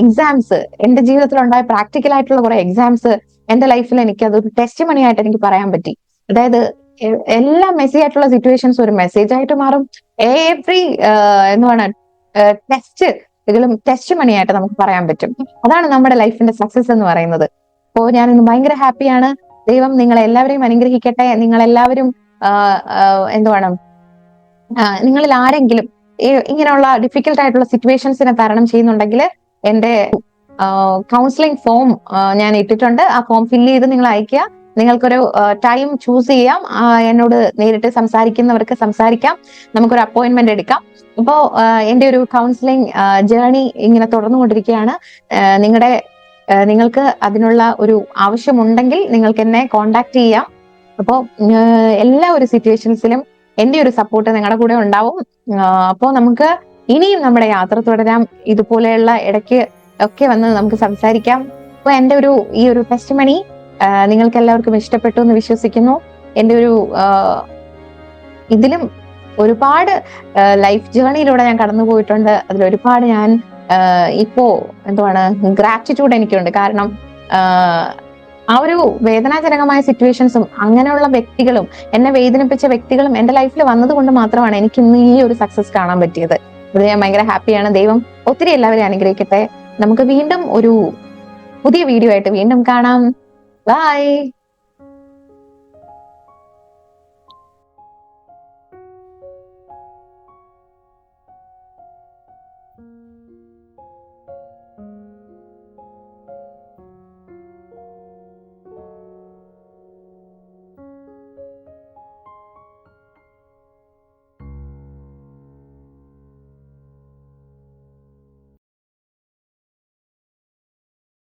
എക്സാംസ്, എന്റെ ജീവിതത്തിലുണ്ടായ പ്രാക്ടിക്കൽ ആയിട്ടുള്ള കുറെ എക്സാംസ് എന്റെ ലൈഫിൽ എനിക്ക് അതൊരു ടെസ്റ്റ് മണി ആയിട്ട് എനിക്ക് പറയാൻ പറ്റി. അതായത് എല്ലാ മെസ്സി ആയിട്ടുള്ള സിറ്റുവേഷൻസ് ഒരു മെസ്സേജ് ആയിട്ട് മാറും. എവറി ടെസ്റ്റ് മണി ആയിട്ട് നമുക്ക് പറയാൻ പറ്റും. അതാണ് നമ്മുടെ ലൈഫിന്റെ സക്സസ് എന്ന് പറയുന്നത്. അപ്പോ ഞാൻ ഇന്ന് ഭയങ്കര ഹാപ്പിയാണ്. ദൈവം നിങ്ങളെല്ലാവരെയും അനുഗ്രഹിക്കട്ടെ. നിങ്ങളെല്ലാവരും നിങ്ങളിൽ ആരെങ്കിലും ഇങ്ങനെയുള്ള ഡിഫിക്കൽട്ട് ആയിട്ടുള്ള സിറ്റുവേഷൻസിനെ തരണം ചെയ്യുന്നുണ്ടെങ്കിൽ എന്റെ കൗൺസിലിംഗ് ഫോം ഞാൻ ഇട്ടിട്ടുണ്ട്. ആ ഫോം ഫില്ല് ചെയ്ത് നിങ്ങൾ അയക്കുക. നിങ്ങൾക്കൊരു ടൈം ചൂസ് ചെയ്യാം. എന്നോട് നേരിട്ട് സംസാരിക്കുന്നവർക്ക് സംസാരിക്കാം. നമുക്കൊരു അപ്പോയിന്റ്മെന്റ് എടുക്കാം. ഇപ്പോ എന്റെ ഒരു കൗൺസിലിംഗ് ജേർണി ഇങ്ങനെ തുടർന്നുകൊണ്ടിരിക്കുകയാണ്. നിങ്ങൾക്ക് അതിനുള്ള ഒരു ആവശ്യമുണ്ടെങ്കിൽ നിങ്ങൾക്ക് എന്നെ കോണ്ടാക്ട് ചെയ്യാം. അപ്പോൾ എല്ലാ ഒരു സിറ്റുവേഷൻസിലും എന്റെ ഒരു സപ്പോർട്ട് നിങ്ങളുടെ കൂടെ ഉണ്ടാവും. അപ്പോൾ നമുക്ക് ഇനിയും നമ്മുടെ യാത്ര തുടരാം. ഇതുപോലെയുള്ള ഇടയ്ക്ക് ഒക്കെ വന്ന് നമുക്ക് സംസാരിക്കാം. അപ്പൊ ഈ ഒരു ടെസ്റ്റ് മണി നിങ്ങൾക്ക് എല്ലാവർക്കും ഇഷ്ടപ്പെട്ടു എന്ന് വിശ്വസിക്കുന്നു. എന്റെ ഇതിലും ഒരുപാട് ലൈഫ് ജേർണിയിലൂടെ ഞാൻ കടന്നു പോയിട്ടുണ്ട്. അതിലൊരുപാട് ഞാൻ ഇപ്പോ ഗ്രാറ്റിറ്റ്യൂഡ് എനിക്കുണ്ട്. കാരണം ആ ഒരു വേദനാജനകമായ സിറ്റുവേഷൻസും അങ്ങനെയുള്ള വ്യക്തികളും, എന്നെ വേദനിപ്പിച്ച വ്യക്തികളും എന്റെ ലൈഫിൽ വന്നത് കൊണ്ട് മാത്രമാണ് എനിക്ക് ഇന്ന് ഈ ഒരു സക്സസ് കാണാൻ പറ്റിയത്. അത് ഞാൻ ഭയങ്കര ഹാപ്പിയാണ്. ദൈവം ഒത്തിരി എല്ലാവരെയും അനുഗ്രഹിക്കട്ടെ. നമുക്ക് വീണ്ടും ഒരു പുതിയ വീഡിയോ ആയിട്ട് വീണ്ടും കാണാം. ബൈ.